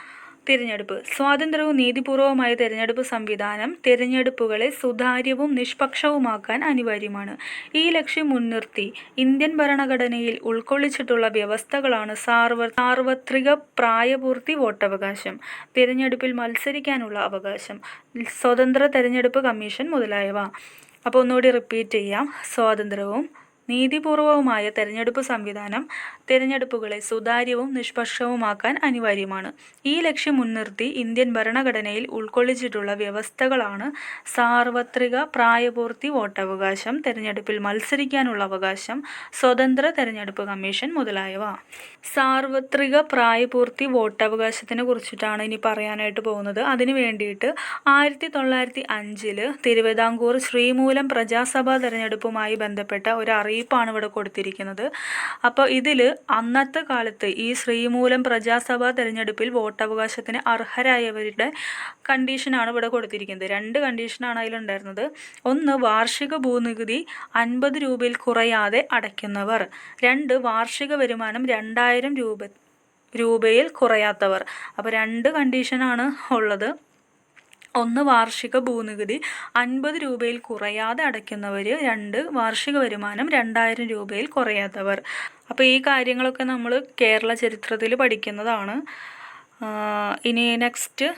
തിരഞ്ഞെടുപ്പ് സംവിധാനം തിരഞ്ഞെടുപ്പുകളെ സുതാര്യവും നിഷ്പക്ഷവുമാക്കാൻ അനിവാര്യമാണ്. ഈ ലക്ഷ്യം മുൻനിർത്തി ഇന്ത്യൻ ഭരണഘടനയിൽ ഉൾക്കൊള്ളിച്ചിട്ടുള്ള വ്യവസ്ഥകളാണ് സാർവത്രിക പ്രായപൂർത്തി വോട്ടവകാശം, തിരഞ്ഞെടുപ്പിൽ മത്സരിക്കാനുള്ള അവകാശം, സ്വതന്ത്ര തെരഞ്ഞെടുപ്പ് കമ്മീഷൻ മുതലായവ. അപ്പോൾ ഒന്നുകൂടി റിപ്പീറ്റ് ചെയ്യാം. സ്വാതന്ത്ര്യവും നീതിപൂർവവുമായ തെരഞ്ഞെടുപ്പ് സംവിധാനം തിരഞ്ഞെടുപ്പുകളെ സുതാര്യവും നിഷ്പക്ഷവുമാക്കാൻ അനിവാര്യമാണ്. ഈ ലക്ഷ്യം മുൻനിർത്തി ഇന്ത്യൻ ഭരണഘടനയിൽ ഉൾക്കൊള്ളിച്ചിട്ടുള്ള വ്യവസ്ഥകളാണ് സാർവത്രിക പ്രായപൂർത്തി വോട്ടവകാശം, തിരഞ്ഞെടുപ്പിൽ മത്സരിക്കാനുള്ള അവകാശം, സ്വതന്ത്ര തെരഞ്ഞെടുപ്പ് കമ്മീഷൻ മുതലായവ. സാർവത്രിക പ്രായപൂർത്തി വോട്ടവകാശത്തിനെ കുറിച്ചിട്ടാണ് ഇനി പറയാനായിട്ട് പോകുന്നത്. അതിനു വേണ്ടിയിട്ട് 1905 തിരുവിതാംകൂർ ശ്രീമൂലം പ്രജാസഭാ തെരഞ്ഞെടുപ്പുമായി ബന്ധപ്പെട്ട ഒരു അറിയിപ്പാണ് ഇവിടെ കൊടുത്തിരിക്കുന്നത്. അപ്പോൾ ഇതിൽ അന്നത്തെ കാലത്ത് ഈ ശ്രീമൂലം പ്രജാസഭാ തെരഞ്ഞെടുപ്പിൽ വോട്ടവകാശത്തിന് അർഹരായവരുടെ കണ്ടീഷനാണ് ഇവിടെ കൊടുത്തിരിക്കുന്നത്. 2 കണ്ടീഷനാണ് അതിലുണ്ടായിരുന്നത്. ഒന്ന്, വാർഷിക ഭൂനികുതി 50 രൂപയിൽ കുറയാതെ അടയ്ക്കുന്നവർ. 2, വാർഷിക വരുമാനം 2000 രൂപയിൽ കുറയാത്തവർ. അപ്പോൾ 2 കണ്ടീഷനാണ് ഉള്ളത്. ഒന്ന്, വാർഷിക ഭൂനികുതി 50 രൂപയിൽ കുറയാതെ അടയ്ക്കുന്നവർ. 2, വാർഷിക വരുമാനം 2000 രൂപയിൽ കുറയാത്തവർ. അപ്പോൾ ഈ കാര്യങ്ങളൊക്കെ നമ്മൾ കേരള ചരിത്രത്തിൽ പഠിക്കുന്നതാണ്. ഇനി നെക്സ്റ്റ്,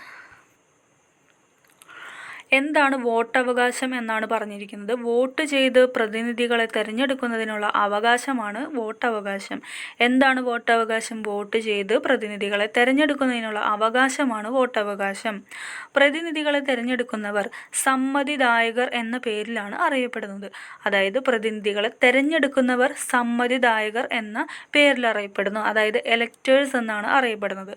എന്താണ് വോട്ടവകാശം എന്നാണ് പറഞ്ഞിരിക്കുന്നത്. വോട്ട് ചെയ്ത് പ്രതിനിധികളെ തിരഞ്ഞെടുക്കുന്നതിനുള്ള അവകാശമാണ് വോട്ടവകാശം. എന്താണ് വോട്ടവകാശം? വോട്ട് ചെയ്ത് പ്രതിനിധികളെ തിരഞ്ഞെടുക്കുന്നതിനുള്ള അവകാശമാണ് വോട്ടവകാശം. പ്രതിനിധികളെ തിരഞ്ഞെടുക്കുന്നവർ സമ്മതിദായകർ എന്ന പേരിലാണ് അറിയപ്പെടുന്നത്. അതായത് പ്രതിനിധികളെ തിരഞ്ഞെടുക്കുന്നവർ സമ്മതിദായകർ എന്ന പേരിൽ അറിയപ്പെടുന്നു. അതായത് എലക്ടേഴ്സ് എന്നാണ് അറിയപ്പെടുന്നത്.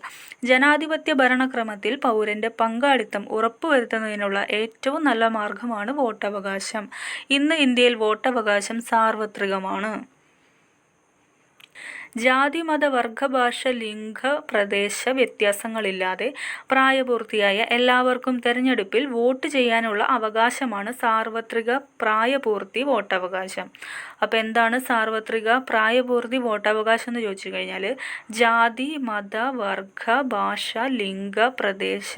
ജനാധിപത്യ ഭരണക്രമത്തിൽ പൗരന്റെ പങ്കാളിത്തം ഉറപ്പുവരുത്തുന്നതിനുള്ള ഏറ്റവും നല്ല മാർഗമാണ് വോട്ടവകാശം. ഇന്ന് ഇന്ത്യയിൽ വോട്ടവകാശം സാർവത്രികമാണ്. ജാതി, മത, വർഗ, ഭാഷ, ലിംഗ, പ്രദേശ വ്യത്യാസങ്ങളില്ലാതെ പ്രായപൂർത്തിയായ എല്ലാവർക്കും തെരഞ്ഞെടുപ്പിൽ വോട്ട് ചെയ്യാനുള്ള അവകാശമാണ് സാർവത്രിക പ്രായപൂർത്തി വോട്ടവകാശം. അപ്പോൾ എന്താണ് സാർവത്രിക പ്രായപൂർത്തി വോട്ടവകാശം എന്ന് ചോദിച്ചു കഴിഞ്ഞാൽ, ജാതി, മത, വർഗ, ഭാഷ, ലിംഗ, പ്രദേശ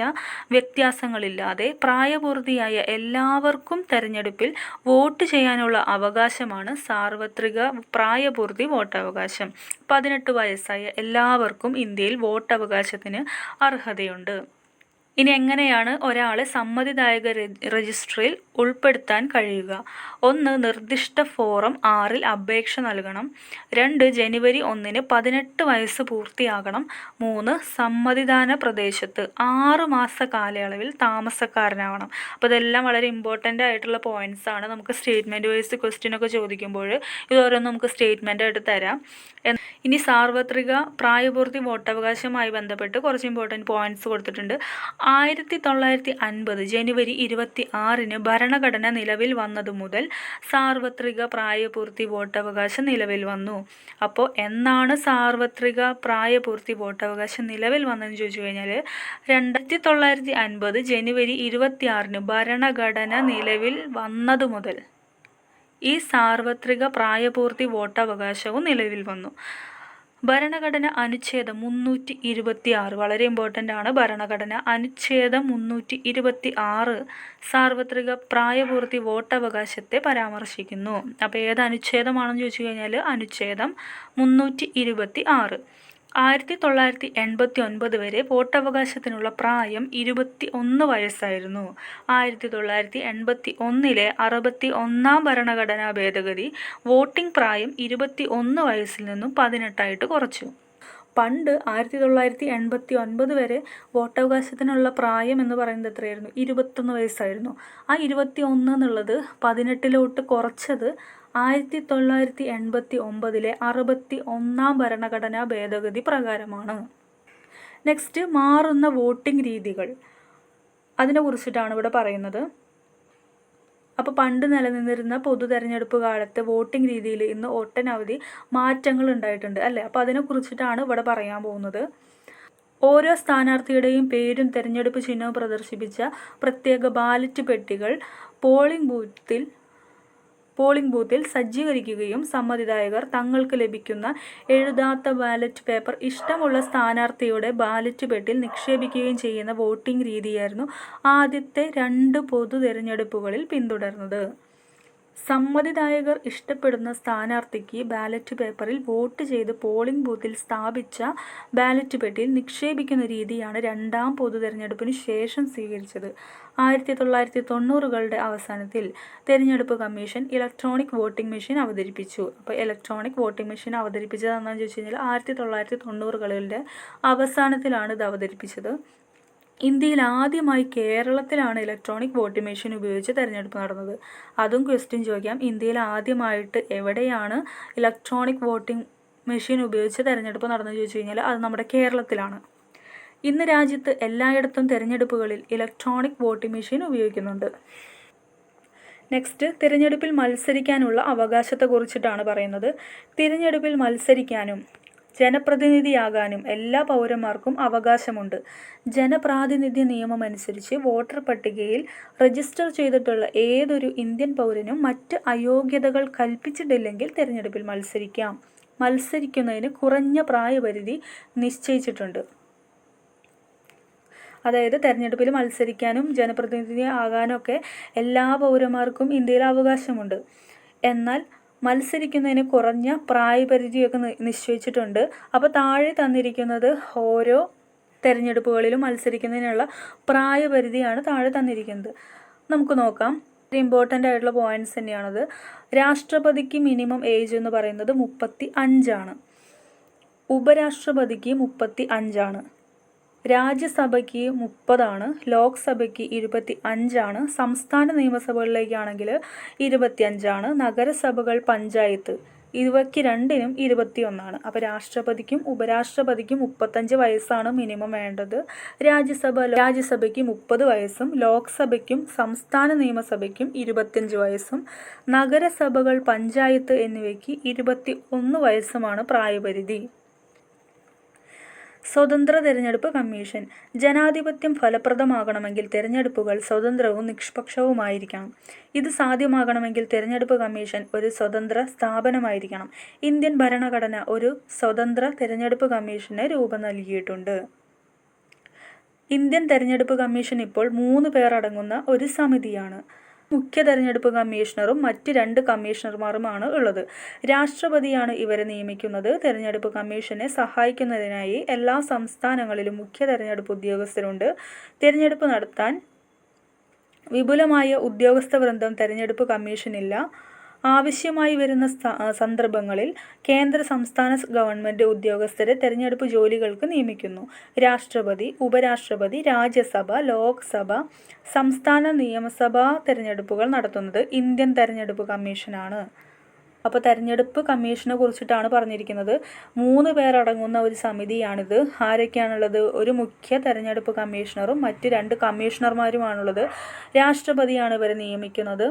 വ്യത്യാസങ്ങളില്ലാതെ പ്രായപൂർത്തിയായ എല്ലാവർക്കും തെരഞ്ഞെടുപ്പിൽ വോട്ട് ചെയ്യാനുള്ള അവകാശമാണ് സാർവത്രിക പ്രായപൂർത്തി വോട്ടവകാശം. 18 വയസ്സായ എല്ലാവർക്കും ഇന്ത്യയിൽ വോട്ടവകാശത്തിന് അർഹതയുണ്ട്. ഇനി എങ്ങനെയാണ് ഒരാളെ സമ്മതിദായക രജിസ്ട്രിയിൽ ഉൾപ്പെടുത്താൻ കഴിയുക? 1, നിർദ്ദിഷ്ട ഫോറം 6ൽ അപേക്ഷ നൽകണം. 2, ജനുവരി 1 18 വയസ്സ് പൂർത്തിയാകണം. 3, സമ്മതിദാന പ്രദേശത്ത് 6 മാസ കാലയളവിൽ താമസക്കാരനാവണം. അപ്പോൾ ഇതെല്ലാം വളരെ ഇമ്പോർട്ടൻ്റ് ആയിട്ടുള്ള പോയിന്റ്സ് ആണ്. നമുക്ക് സ്റ്റേറ്റ്മെൻറ്റ് വൈസ് ക്വസ്റ്റ്യൻ ഒക്കെ ചോദിക്കുമ്പോൾ ഇതോരോന്നും നമുക്ക് സ്റ്റേറ്റ്മെൻ്റ് ആയിട്ട് തരാം. ഇനി സാർവത്രിക പ്രായപൂർത്തി വോട്ടവകാശവുമായി ബന്ധപ്പെട്ട് കുറച്ച് ഇമ്പോർട്ടൻറ്റ് പോയിന്റ്സ് കൊടുത്തിട്ടുണ്ട്. 1950 ജനുവരി 26 ഭരണഘടന നിലവിൽ വന്നതു മുതൽ സാർവത്രിക പ്രായപൂർത്തി വോട്ടവകാശം നിലവിൽ വന്നു. അപ്പോൾ എന്നാണ് സാർവത്രിക പ്രായപൂർത്തി വോട്ടവകാശം നിലവിൽ വന്നതെന്ന് ചോദിച്ചു കഴിഞ്ഞാൽ 1950 ജനുവരി 26 ഭരണഘടന നിലവിൽ വന്നതു മുതൽ ഈ സാർവത്രിക പ്രായപൂർത്തി വോട്ടവകാശവും നിലവിൽ വന്നു. ഭരണഘടന അനുച്ഛേദം 326 വളരെ ഇമ്പോർട്ടൻ്റ് ആണ്. ഭരണഘടന അനുച്ഛേദം 326 സാർവത്രിക പ്രായപൂർത്തി വോട്ടവകാശത്തെ പരാമർശിക്കുന്നു. അപ്പോൾ ഏത് അനുച്ഛേദമാണെന്ന് ചോദിച്ചു കഴിഞ്ഞാൽ അനുച്ഛേദം 326. 1989 വരെ വോട്ടവകാശത്തിനുള്ള പ്രായം 21 വയസ്സായിരുന്നു. 1981 61-ാം ഭരണഘടനാ ഭേദഗതി വോട്ടിംഗ് പ്രായം 21 വയസ്സിൽ നിന്നും 18 കുറച്ചു. പണ്ട് 1989 വരെ വോട്ടവകാശത്തിനുള്ള പ്രായം എന്ന് പറയുന്നത് എത്രയായിരുന്നു? 21 വയസ്സായിരുന്നു. ആ 21 എന്നുള്ളത് 18 കുറച്ചത് 1989 61-ാം ഭരണഘടനാ ഭേദഗതി പ്രകാരമാണ്. നെക്സ്റ്റ്, മാറുന്ന വോട്ടിംഗ് രീതികൾ, അതിനെ കുറിച്ചിട്ടാണ് ഇവിടെ പറയുന്നത്. അപ്പോൾ പണ്ട് നിലനിന്നിരുന്ന പൊതു തെരഞ്ഞെടുപ്പ് കാലത്തെ വോട്ടിംഗ് രീതിയിൽ ഇന്ന് ഒട്ടനവധി മാറ്റങ്ങൾ ഉണ്ടായിട്ടുണ്ട് അല്ലേ. അപ്പോൾ അതിനെക്കുറിച്ചിട്ടാണ് ഇവിടെ പറയാൻ പോകുന്നത്. ഓരോ സ്ഥാനാർത്ഥിയുടെയും പേരും തെരഞ്ഞെടുപ്പ് ചിഹ്നവും പ്രദർശിപ്പിച്ച പ്രത്യേക ബാലറ്റ് പെട്ടികൾ പോളിംഗ് ബൂത്തിൽ സജ്ജീകരിക്കുകയും സമ്മതിദായകർ തങ്ങൾക്ക് ലഭിക്കുന്ന എഴുതാത്ത ബാലറ്റ് പേപ്പർ ഇഷ്ടമുള്ള സ്ഥാനാർത്ഥിയുടെ ബാലറ്റ് പെട്ടിയിൽ നിക്ഷേപിക്കുകയും ചെയ്യുന്ന വോട്ടിംഗ് രീതിയായിരുന്നു ആദ്യത്തെ 2 പൊതു തെരഞ്ഞെടുപ്പുകളിൽ പിന്തുടർന്നത്. സമ്മതിദായകർ ഇഷ്ടപ്പെടുന്ന സ്ഥാനാർത്ഥിക്ക് ബാലറ്റ് പേപ്പറിൽ വോട്ട് ചെയ്ത് പോളിംഗ് ബൂത്തിൽ സ്ഥാപിച്ച ബാലറ്റ് പെട്ടിയിൽ നിക്ഷേപിക്കുന്ന രീതിയാണ് 2ാം പൊതു തെരഞ്ഞെടുപ്പിന് ശേഷം സ്വീകരിച്ചത്. 1990കളുടെ അവസാനത്തിൽ തെരഞ്ഞെടുപ്പ് കമ്മീഷൻ ഇലക്ട്രോണിക് വോട്ടിംഗ് മെഷീൻ അവതരിപ്പിച്ചു. അപ്പോൾ ഇലക്ട്രോണിക് വോട്ടിംഗ് മെഷീൻ അവതരിപ്പിച്ചത് എന്താണെന്ന് ചോദിച്ചു കഴിഞ്ഞാൽ 1990കളുടെ അവസാനത്തിലാണ് ഇത് അവതരിപ്പിച്ചത്. ഇന്ത്യയിൽ ആദ്യമായി കേരളത്തിലാണ് ഇലക്ട്രോണിക് വോട്ടിംഗ് മെഷീൻ ഉപയോഗിച്ച് തെരഞ്ഞെടുപ്പ് നടന്നത്. അതും ക്വസ്റ്റ്യൻ ചോദിക്കാം. ഇന്ത്യയിൽ ആദ്യമായിട്ട് എവിടെയാണ് ഇലക്ട്രോണിക് വോട്ടിംഗ് മെഷീൻ ഉപയോഗിച്ച് തെരഞ്ഞെടുപ്പ് നടന്നത് ചോദിച്ചു കഴിഞ്ഞാൽ അത് നമ്മുടെ കേരളത്തിലാണ്. ഇന്ന് രാജ്യത്ത് എല്ലായിടത്തും തെരഞ്ഞെടുപ്പുകളിൽ ഇലക്ട്രോണിക് വോട്ടിംഗ് മെഷീൻ ഉപയോഗിക്കുന്നുണ്ട്. നെക്സ്റ്റ്, തിരഞ്ഞെടുപ്പിൽ മത്സരിക്കാനുള്ള അവകാശത്തെക്കുറിച്ചിട്ടാണ് പറയുന്നത്. തിരഞ്ഞെടുപ്പിൽ മത്സരിക്കാനും ജനപ്രതിനിധിയാകാനും എല്ലാ പൗരന്മാർക്കും അവകാശമുണ്ട്. ജനപ്രാതിനിധ്യ നിയമം അനുസരിച്ച് വോട്ടർ പട്ടികയിൽ രജിസ്റ്റർ ചെയ്തിട്ടുള്ള ഏതൊരു ഇന്ത്യൻ പൗരനും മറ്റ് അയോഗ്യതകൾ കൽപ്പിച്ചിട്ടില്ലെങ്കിൽ തിരഞ്ഞെടുപ്പിൽ മത്സരിക്കാം. മത്സരിക്കുന്നതിന് കുറഞ്ഞ പ്രായപരിധി നിശ്ചയിച്ചിട്ടുണ്ട്. അതായത് തെരഞ്ഞെടുപ്പിൽ മത്സരിക്കാനും ജനപ്രതിനിധി ആകാനും ഒക്കെ എല്ലാ പൗരന്മാർക്കും ഇന്ത്യയിൽ അവകാശമുണ്ട്. എന്നാൽ മത്സരിക്കുന്നതിന് കുറഞ്ഞ പ്രായപരിധിയൊക്കെ നിശ്ചയിച്ചിട്ടുണ്ട്. അപ്പോൾ താഴെ തന്നിരിക്കുന്നത് ഓരോ തെരഞ്ഞെടുപ്പുകളിലും മത്സരിക്കുന്നതിനുള്ള പ്രായപരിധിയാണ് താഴെ തന്നിരിക്കുന്നത്. നമുക്ക് നോക്കാം. ഇമ്പോർട്ടൻ്റ് ആയിട്ടുള്ള പോയിന്റ്സ് തന്നെയാണത്. രാഷ്ട്രപതിക്ക് മിനിമം ഏജ് എന്ന് പറയുന്നത് 35 ഉപരാഷ്ട്രപതിക്ക് 35 രാജ്യസഭയ്ക്ക് 30 ലോക്സഭയ്ക്ക് 25 സംസ്ഥാന നിയമസഭകളിലേക്കാണെങ്കിൽ 25 നഗരസഭകൾ, പഞ്ചായത്ത് ഇവയ്ക്ക് രണ്ടിനും 21. അപ്പോൾ രാഷ്ട്രപതിക്കും ഉപരാഷ്ട്രപതിക്കും 35 വയസ്സാണ് മിനിമം വേണ്ടത്. രാജ്യസഭയ്ക്ക് 30 വയസ്സും ലോക്സഭയ്ക്കും സംസ്ഥാന നിയമസഭയ്ക്കും 25 വയസ്സും നഗരസഭകൾ, പഞ്ചായത്ത് എന്നിവയ്ക്ക് 21 വയസ്സുമാണ് പ്രായപരിധി. സ്വതന്ത്ര തെരഞ്ഞെടുപ്പ് കമ്മീഷൻ. ജനാധിപത്യം ഫലപ്രദമാകണമെങ്കിൽ തെരഞ്ഞെടുപ്പുകൾ സ്വതന്ത്രവും നിഷ്പക്ഷവുമായിരിക്കണം. ഇത് സാധ്യമാകണമെങ്കിൽ തെരഞ്ഞെടുപ്പ് കമ്മീഷൻ ഒരു സ്വതന്ത്ര സ്ഥാപനമായിരിക്കണം. ഇന്ത്യൻ ഭരണഘടന ഒരു സ്വതന്ത്ര തെരഞ്ഞെടുപ്പ് കമ്മീഷന് രൂപം നൽകിയിട്ടുണ്ട്. ഇന്ത്യൻ തെരഞ്ഞെടുപ്പ് കമ്മീഷൻ ഇപ്പോൾ 3 പേർ അടങ്ങുന്ന ഒരു സമിതിയാണ്. മുഖ്യ തെരഞ്ഞെടുപ്പ് കമ്മീഷണറും മറ്റ് 2 കമ്മീഷണർമാരുമാണ് ഉള്ളത്. രാഷ്ട്രപതിയാണ് ഇവരെ നിയമിക്കുന്നത്. തെരഞ്ഞെടുപ്പ് കമ്മീഷനെ സഹായിക്കുന്നതിനായി എല്ലാ സംസ്ഥാനങ്ങളിലും മുഖ്യ തെരഞ്ഞെടുപ്പ് ഉദ്യോഗസ്ഥരുണ്ട്. തിരഞ്ഞെടുപ്പ് നടത്താൻ വിപുലമായ ഉദ്യോഗസ്ഥ വൃന്ദം തെരഞ്ഞെടുപ്പ് കമ്മീഷനില്ല. ആവശ്യമായി വരുന്ന സന്ദർഭങ്ങളിൽ കേന്ദ്ര സംസ്ഥാന ഗവൺമെൻറ് ഉദ്യോഗസ്ഥരെ തെരഞ്ഞെടുപ്പ് ജോലികൾക്ക് നിയമിക്കുന്നു. രാഷ്ട്രപതി, ഉപരാഷ്ട്രപതി, രാജ്യസഭ, ലോക്സഭ, സംസ്ഥാന നിയമസഭാ തെരഞ്ഞെടുപ്പുകൾ നടത്തുന്നത് ഇന്ത്യൻ തെരഞ്ഞെടുപ്പ് കമ്മീഷനാണ്. അപ്പോൾ തെരഞ്ഞെടുപ്പ് കമ്മീഷനെ കുറിച്ചിട്ടാണ് പറഞ്ഞിരിക്കുന്നത്. 3 പേരടങ്ങുന്ന ഒരു സമിതിയാണിത്. ആരൊക്കെയാണുള്ളത്? ഒരു മുഖ്യ തെരഞ്ഞെടുപ്പ് കമ്മീഷണറും മറ്റ് 2 കമ്മീഷണർമാരുമാണുള്ളത്. രാഷ്ട്രപതിയാണ് ഇവരെ നിയമിക്കുന്നത്.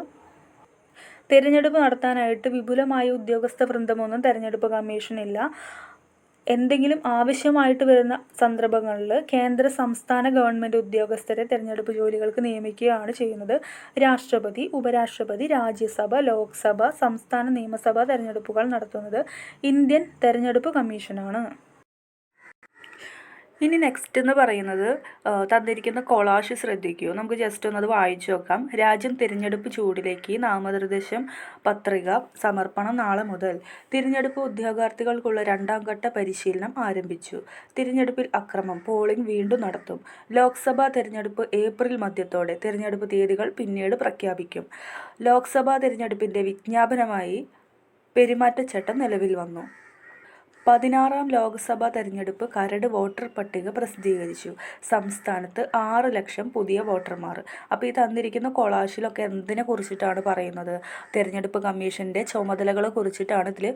തിരഞ്ഞെടുപ്പ് നടത്താനായിട്ട് വിപുലമായ ഉദ്യോഗസ്ഥ വൃന്ദമൊന്നും തെരഞ്ഞെടുപ്പ് കമ്മീഷനില്ല. എന്തെങ്കിലും ആവശ്യമായിട്ട് വരുന്ന സന്ദർഭങ്ങളിൽ കേന്ദ്ര സംസ്ഥാന ഗവൺമെൻറ് ഉദ്യോഗസ്ഥരെ തെരഞ്ഞെടുപ്പ് ജോലികൾക്ക് നിയമിക്കുകയാണ് ചെയ്യുന്നത്. രാഷ്ട്രപതി, ഉപരാഷ്ട്രപതി, രാജ്യസഭ, ലോക്സഭ, സംസ്ഥാന നിയമസഭാ തെരഞ്ഞെടുപ്പുകൾ നടത്തുന്നത് ഇന്ത്യൻ തെരഞ്ഞെടുപ്പ് കമ്മീഷനാണ്. ഇനി നെക്സ്റ്റ് എന്ന് പറയുന്നത് തന്നിരിക്കുന്ന കൊളാഷ് ശ്രദ്ധിക്കൂ. നമുക്ക് ജസ്റ്റ് ഒന്നത് വായിച്ചു നോക്കാം. രാജ്യം തിരഞ്ഞെടുപ്പ് ചൂടിലേക്ക്. നാമനിർദ്ദേശം പത്രിക സമർപ്പണം നാളെ മുതൽ. തിരഞ്ഞെടുപ്പ് ഉദ്യോഗാർത്ഥികൾക്കുള്ള 2ാം ഘട്ട പരിശീലനം ആരംഭിച്ചു. തിരഞ്ഞെടുപ്പിൽ അക്രമം. പോളിംഗ് വീണ്ടും നടത്തും. ലോക്സഭാ തിരഞ്ഞെടുപ്പ് ഏപ്രിൽ മധ്യത്തോടെ. തിരഞ്ഞെടുപ്പ് തീയതികൾ പിന്നീട് പ്രഖ്യാപിക്കും. ലോക്സഭാ തിരഞ്ഞെടുപ്പിൻ്റെ വിജ്ഞാപനമായി പെരുമാറ്റച്ചട്ടം നിലവിൽ വന്നു. 16ാം ലോക്സഭാ തെരഞ്ഞെടുപ്പ് കരട് വോട്ടർ പട്ടിക പ്രസിദ്ധീകരിച്ചു. സംസ്ഥാനത്ത് 6 ലക്ഷം പുതിയ വോട്ടർമാർ. അപ്പോൾ ഈ തന്നിരിക്കുന്ന കൊളാഷിലൊക്കെ എന്തിനെ കുറിച്ചിട്ടാണ് പറയുന്നത്? തെരഞ്ഞെടുപ്പ് കമ്മീഷൻ്റെ ചുമതലകളെ കുറിച്ചിട്ടാണ് ഇതിൽ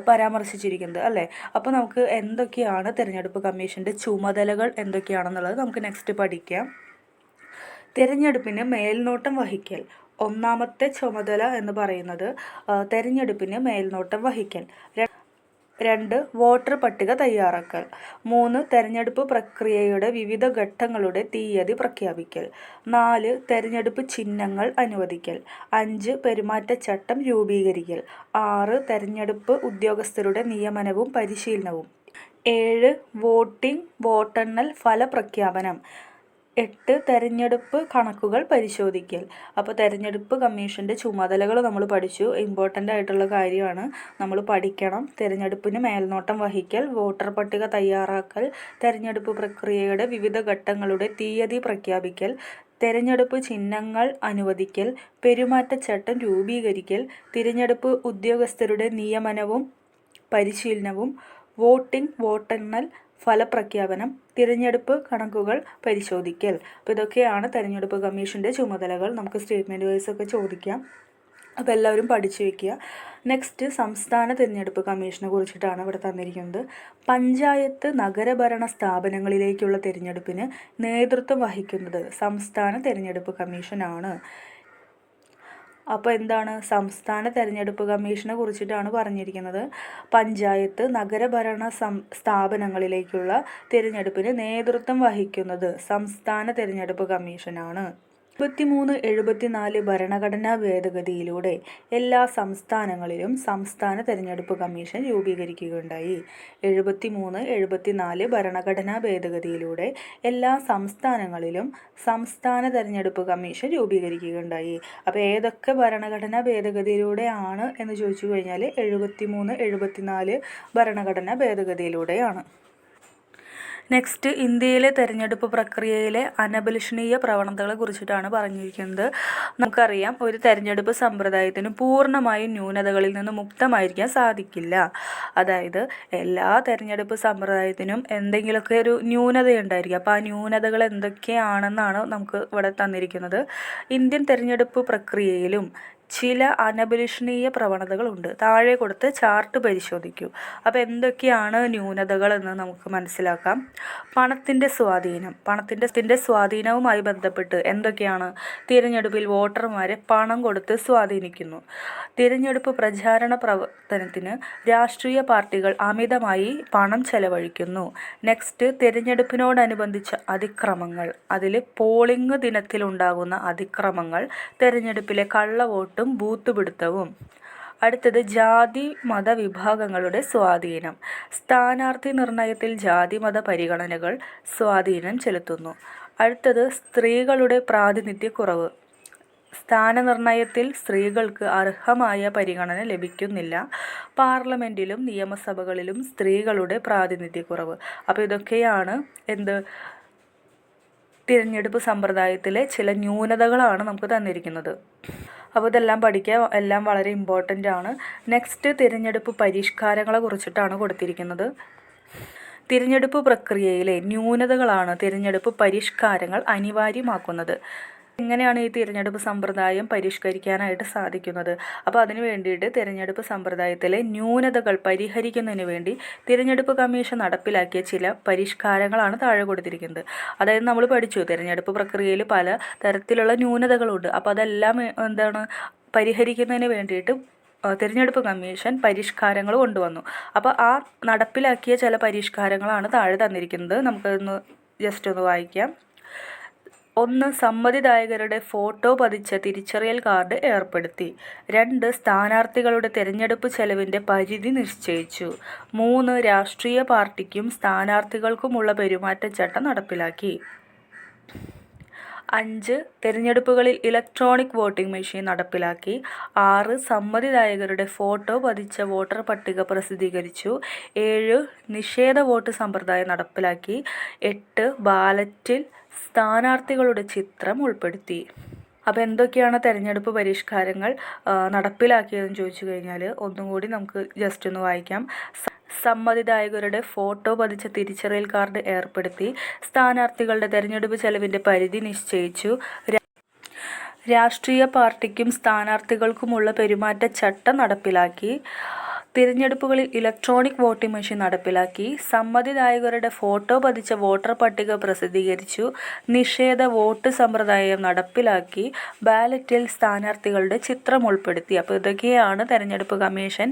പരാമർശിച്ചിരിക്കുന്നത് അല്ലേ. അപ്പോൾ നമുക്ക് എന്തൊക്കെയാണ് തെരഞ്ഞെടുപ്പ് കമ്മീഷൻ്റെ ചുമതലകൾ എന്തൊക്കെയാണെന്നുള്ളത് നമുക്ക് നെക്സ്റ്റ് പഠിക്കാം. തിരഞ്ഞെടുപ്പിന് മേൽനോട്ടം വഹിക്കൽ. ഒന്നാമത്തെ ചുമതല എന്ന് പറയുന്നത് തെരഞ്ഞെടുപ്പിന് മേൽനോട്ടം വഹിക്കൽ. 2 വോട്ടർ പട്ടിക തയ്യാറാക്കൽ. 3 തെരഞ്ഞെടുപ്പ് പ്രക്രിയയുടെ വിവിധ ഘട്ടങ്ങളുടെ തീയതി പ്രഖ്യാപിക്കൽ. 4 തെരഞ്ഞെടുപ്പ് ചിഹ്നങ്ങൾ അനുവദിക്കൽ. 5 പെരുമാറ്റച്ചട്ടം രൂപീകരിക്കൽ. 6 തെരഞ്ഞെടുപ്പ് ഉദ്യോഗസ്ഥരുടെ നിയമനവും പരിശീലനവും. 7 വോട്ടെണ്ണൽ ഫലപ്രഖ്യാപനം. 8 തെരഞ്ഞെടുപ്പ് കണക്കുകൾ പരിശോധിക്കൽ. അപ്പോൾ തെരഞ്ഞെടുപ്പ് കമ്മീഷൻ്റെ ചുമതലകൾ നമ്മൾ പഠിച്ചു. ഇമ്പോർട്ടൻ്റ് ആയിട്ടുള്ള കാര്യമാണ്, നമ്മൾ പഠിക്കണം. തെരഞ്ഞെടുപ്പിന് മേൽനോട്ടം വഹിക്കൽ, വോട്ടർ പട്ടിക തയ്യാറാക്കൽ, തെരഞ്ഞെടുപ്പ് പ്രക്രിയയുടെ വിവിധ ഘട്ടങ്ങളുടെ തീയതി പ്രഖ്യാപിക്കൽ, തെരഞ്ഞെടുപ്പ് ചിഹ്നങ്ങൾ അനുവദിക്കൽ, പെരുമാറ്റച്ചട്ടം രൂപീകരിക്കൽ, തിരഞ്ഞെടുപ്പ് ഉദ്യോഗസ്ഥരുടെ നിയമനവും പരിശീലനവും, വോട്ടെണ്ണൽ ഫലപ്രഖ്യാപനം, തിരഞ്ഞെടുപ്പ് കണക്കുകൾ പരിശോധിക്കൽ. അപ്പോൾ ഇതൊക്കെയാണ് തെരഞ്ഞെടുപ്പ് കമ്മീഷൻ്റെ ചുമതലകൾ. നമുക്ക് സ്റ്റേറ്റ്മെൻറ്റ് വൈസ് ഒക്കെ ചോദിക്കാം. അപ്പോൾ എല്ലാവരും പഠിച്ചു വയ്ക്കുക. നെക്സ്റ്റ് സംസ്ഥാന തിരഞ്ഞെടുപ്പ് കമ്മീഷനെ കുറിച്ചിട്ടാണ് ഇവിടെ തന്നിരിക്കുന്നത്. പഞ്ചായത്ത് നഗരഭരണ സ്ഥാപനങ്ങളിലേക്കുള്ള തിരഞ്ഞെടുപ്പിന് നേതൃത്വം വഹിക്കുന്നത് സംസ്ഥാന തിരഞ്ഞെടുപ്പ് കമ്മീഷനാണ്. അപ്പോൾ എന്താണ് സംസ്ഥാന തെരഞ്ഞെടുപ്പ് കമ്മീഷനെ കുറിച്ചിട്ടാണ് പറഞ്ഞിരിക്കുന്നത്. പഞ്ചായത്ത് നഗരഭരണ സ്ഥാപനങ്ങളിലേക്കുള്ള തിരഞ്ഞെടുപ്പിന് നേതൃത്വം വഹിക്കുന്നത് സംസ്ഥാന തിരഞ്ഞെടുപ്പ് കമ്മീഷനാണ്. 73-74 ഭരണഘടനാ ഭേദഗതിയിലൂടെ എല്ലാ സംസ്ഥാനങ്ങളിലും സംസ്ഥാന തെരഞ്ഞെടുപ്പ് കമ്മീഷൻ രൂപീകരിക്കുകയുണ്ടായി. 73-74 ഭരണഘടനാ ഭേദഗതിയിലൂടെ എല്ലാ സംസ്ഥാനങ്ങളിലും സംസ്ഥാന തെരഞ്ഞെടുപ്പ് കമ്മീഷൻ രൂപീകരിക്കുകയുണ്ടായി. അപ്പോൾ ഏതൊക്കെ ഭരണഘടനാ ഭേദഗതിയിലൂടെയാണ് എന്ന് ചോദിച്ചു കഴിഞ്ഞാൽ 73-74 ഭരണഘടനാ ഭേദഗതിയിലൂടെയാണ്. നെക്സ്റ്റ് ഇന്ത്യയിലെ തെരഞ്ഞെടുപ്പ് പ്രക്രിയയിലെ അനഭിലഷണീയ പ്രവണതകളെ കുറിച്ചിട്ടാണ് പറഞ്ഞിരിക്കുന്നത്. നമുക്കറിയാം, ഒരു തെരഞ്ഞെടുപ്പ് സമ്പ്രദായത്തിന് പൂർണ്ണമായും ന്യൂനതകളിൽ നിന്ന് മുക്തമായിരിക്കാൻ സാധിക്കില്ല. അതായത് എല്ലാ തെരഞ്ഞെടുപ്പ് സമ്പ്രദായത്തിനും എന്തെങ്കിലുമൊക്കെ ഒരു ന്യൂനതയുണ്ടായിരിക്കും. അപ്പോൾ ആ ന്യൂനതകൾ എന്തൊക്കെയാണെന്നാണ് നമുക്ക് ഇവിടെ തന്നിരിക്കുന്നത്. ഇന്ത്യൻ തെരഞ്ഞെടുപ്പ് പ്രക്രിയയിലും ചില അനഭിലഷണീയ പ്രവണതകളുണ്ട്. താഴെ കൊടുത്ത് ചാർട്ട് പരിശോധിക്കൂ. അപ്പോൾ എന്തൊക്കെയാണ് ന്യൂനതകൾ എന്ന് നമുക്ക് മനസ്സിലാക്കാം. പണത്തിൻ്റെ സ്വാധീനവുമായി ബന്ധപ്പെട്ട് എന്തൊക്കെയാണ്? തിരഞ്ഞെടുപ്പിൽ വോട്ടർമാരെ പണം കൊടുത്ത് സ്വാധീനിക്കുന്നു. തിരഞ്ഞെടുപ്പ് പ്രചാരണ പ്രവർത്തനത്തിന് രാഷ്ട്രീയ പാർട്ടികൾ അമിതമായി പണം ചെലവഴിക്കുന്നു. നെക്സ്റ്റ് തിരഞ്ഞെടുപ്പിനോടനുബന്ധിച്ച അതിക്രമങ്ങൾ. അതിൽ പോളിംഗ് ദിനത്തിലുണ്ടാകുന്ന അതിക്രമങ്ങൾ, തിരഞ്ഞെടുപ്പിലെ കള്ളവോട്ടും ബൂത്ത് പിടുത്തവും. അടുത്തത് ജാതി മത വിഭാഗങ്ങളുടെ സ്വാധീനം. സ്ഥാനാർത്ഥി നിർണയത്തിൽ ജാതി മത പരിഗണനകൾ സ്വാധീനം ചെലുത്തുന്നു. അടുത്തത് സ്ത്രീകളുടെ പ്രാതിനിധ്യക്കുറവ്. സ്ഥാനനിർണയത്തിൽ സ്ത്രീകൾക്ക് അർഹമായ പരിഗണന ലഭിക്കുന്നില്ല. പാർലമെൻറ്റിലും നിയമസഭകളിലും സ്ത്രീകളുടെ പ്രാതിനിധ്യക്കുറവ്. അപ്പോൾ ഇതൊക്കെയാണ് തിരഞ്ഞെടുപ്പ് സമ്പ്രദായത്തിലെ ചില ന്യൂനതകളാണ് നമുക്ക് തന്നിരിക്കുന്നത്. അപ്പോൾ ഇതെല്ലാം പഠിക്കുക, എല്ലാം വളരെ ഇമ്പോർട്ടൻ്റ് ആണ്. നെക്സ്റ്റ് തിരഞ്ഞെടുപ്പ് പരിഷ്കാരങ്ങളെ കുറിച്ചിട്ടാണ് കൊടുത്തിരിക്കുന്നത്. തിരഞ്ഞെടുപ്പ് പ്രക്രിയയിലെ ന്യൂനതകളാണ് തിരഞ്ഞെടുപ്പ് പരിഷ്കാരങ്ങൾ അനിവാര്യമാക്കുന്നത്. എങ്ങനെയാണ് ഈ തിരഞ്ഞെടുപ്പ് സമ്പ്രദായം പരിഷ്കരിക്കാനായിട്ട് സാധിക്കുന്നത്? അപ്പോൾ അതിനു വേണ്ടിയിട്ട് തിരഞ്ഞെടുപ്പ് സമ്പ്രദായത്തിലെ ന്യൂനതകൾ പരിഹരിക്കുന്നതിന് വേണ്ടി തിരഞ്ഞെടുപ്പ് കമ്മീഷൻ നടപ്പിലാക്കിയ ചില പരിഷ്കാരങ്ങളാണ് താഴെ കൊടുത്തിരിക്കുന്നത്. അതായത് നമ്മൾ പഠിച്ചു, തിരഞ്ഞെടുപ്പ് പ്രക്രിയയിൽ പല തരത്തിലുള്ള ന്യൂനതകളുണ്ട്. അപ്പോൾ അതെല്ലാം പരിഹരിക്കുന്നതിന് വേണ്ടിയിട്ട് തിരഞ്ഞെടുപ്പ് കമ്മീഷൻ പരിഷ്കാരങ്ങൾ കൊണ്ടുവന്നു. അപ്പോൾ ആ നടപ്പിലാക്കിയ ചില പരിഷ്കാരങ്ങളാണ് താഴെ തന്നിരിക്കുന്നത്. നമുക്കതൊന്ന് ജസ്റ്റ് ഒന്ന് വായിക്കാം. 1 സമ്മതിദായകരുടെ ഫോട്ടോ പതിച്ച തിരിച്ചറിയൽ കാർഡ് ഏർപ്പെടുത്തി. 2 സ്ഥാനാർത്ഥികളുടെ തിരഞ്ഞെടുപ്പ് ചെലവിൻ്റെ പരിധി നിശ്ചയിച്ചു. 3 രാഷ്ട്രീയ പാർട്ടിക്കും സ്ഥാനാർത്ഥികൾക്കുമുള്ള പെരുമാറ്റച്ചട്ടം നടപ്പിലാക്കി. 5 തിരഞ്ഞെടുപ്പുകളിൽ ഇലക്ട്രോണിക് വോട്ടിംഗ് മെഷീൻ നടപ്പിലാക്കി. 6 സമ്മതിദായകരുടെ ഫോട്ടോ പതിച്ച വോട്ടർ പട്ടിക പ്രസിദ്ധീകരിച്ചു. 7 നിഷേധ വോട്ട് സമ്പ്രദായം നടപ്പിലാക്കി. 8 ബാലറ്റിൽ സ്ഥാനാർത്ഥികളുടെ ചിത്രം ഉൾപ്പെടുത്തി. അപ്പോൾ എന്തൊക്കെയാണ് തെരഞ്ഞെടുപ്പ് പരിഷ്കാരങ്ങൾ നടപ്പിലാക്കിയതെന്ന് ചോദിച്ചു കഴിഞ്ഞാൽ ഒന്നും കൂടി നമുക്ക് ജസ്റ്റ് ഒന്ന് വായിക്കാം. സമ്മതിദായകരുടെ ഫോട്ടോ പതിച്ച തിരിച്ചറിയൽ കാർഡ് ഏർപ്പെടുത്തി. സ്ഥാനാർത്ഥികളുടെ തെരഞ്ഞെടുപ്പ് ചെലവിൻ്റെ പരിധി നിശ്ചയിച്ചു. രാഷ്ട്രീയ പാർട്ടിക്കും സ്ഥാനാർത്ഥികൾക്കുമുള്ള പെരുമാറ്റച്ചട്ടം നടപ്പിലാക്കി. തിരഞ്ഞെടുപ്പുകളിൽ ഇലക്ട്രോണിക് വോട്ടിംഗ് മെഷീൻ നടപ്പിലാക്കി. സമ്മതിദായകരുടെ ഫോട്ടോ പതിച്ച വോട്ടർ പട്ടിക പ്രസിദ്ധീകരിച്ചു. നിഷേധ വോട്ട് സമ്പ്രദായം നടപ്പിലാക്കി. ബാലറ്റിൽ സ്ഥാനാർത്ഥികളുടെ ചിത്രം ഉൾപ്പെടുത്തി. അപ്പോൾ ഇതൊക്കെയാണ് തെരഞ്ഞെടുപ്പ് കമ്മീഷൻ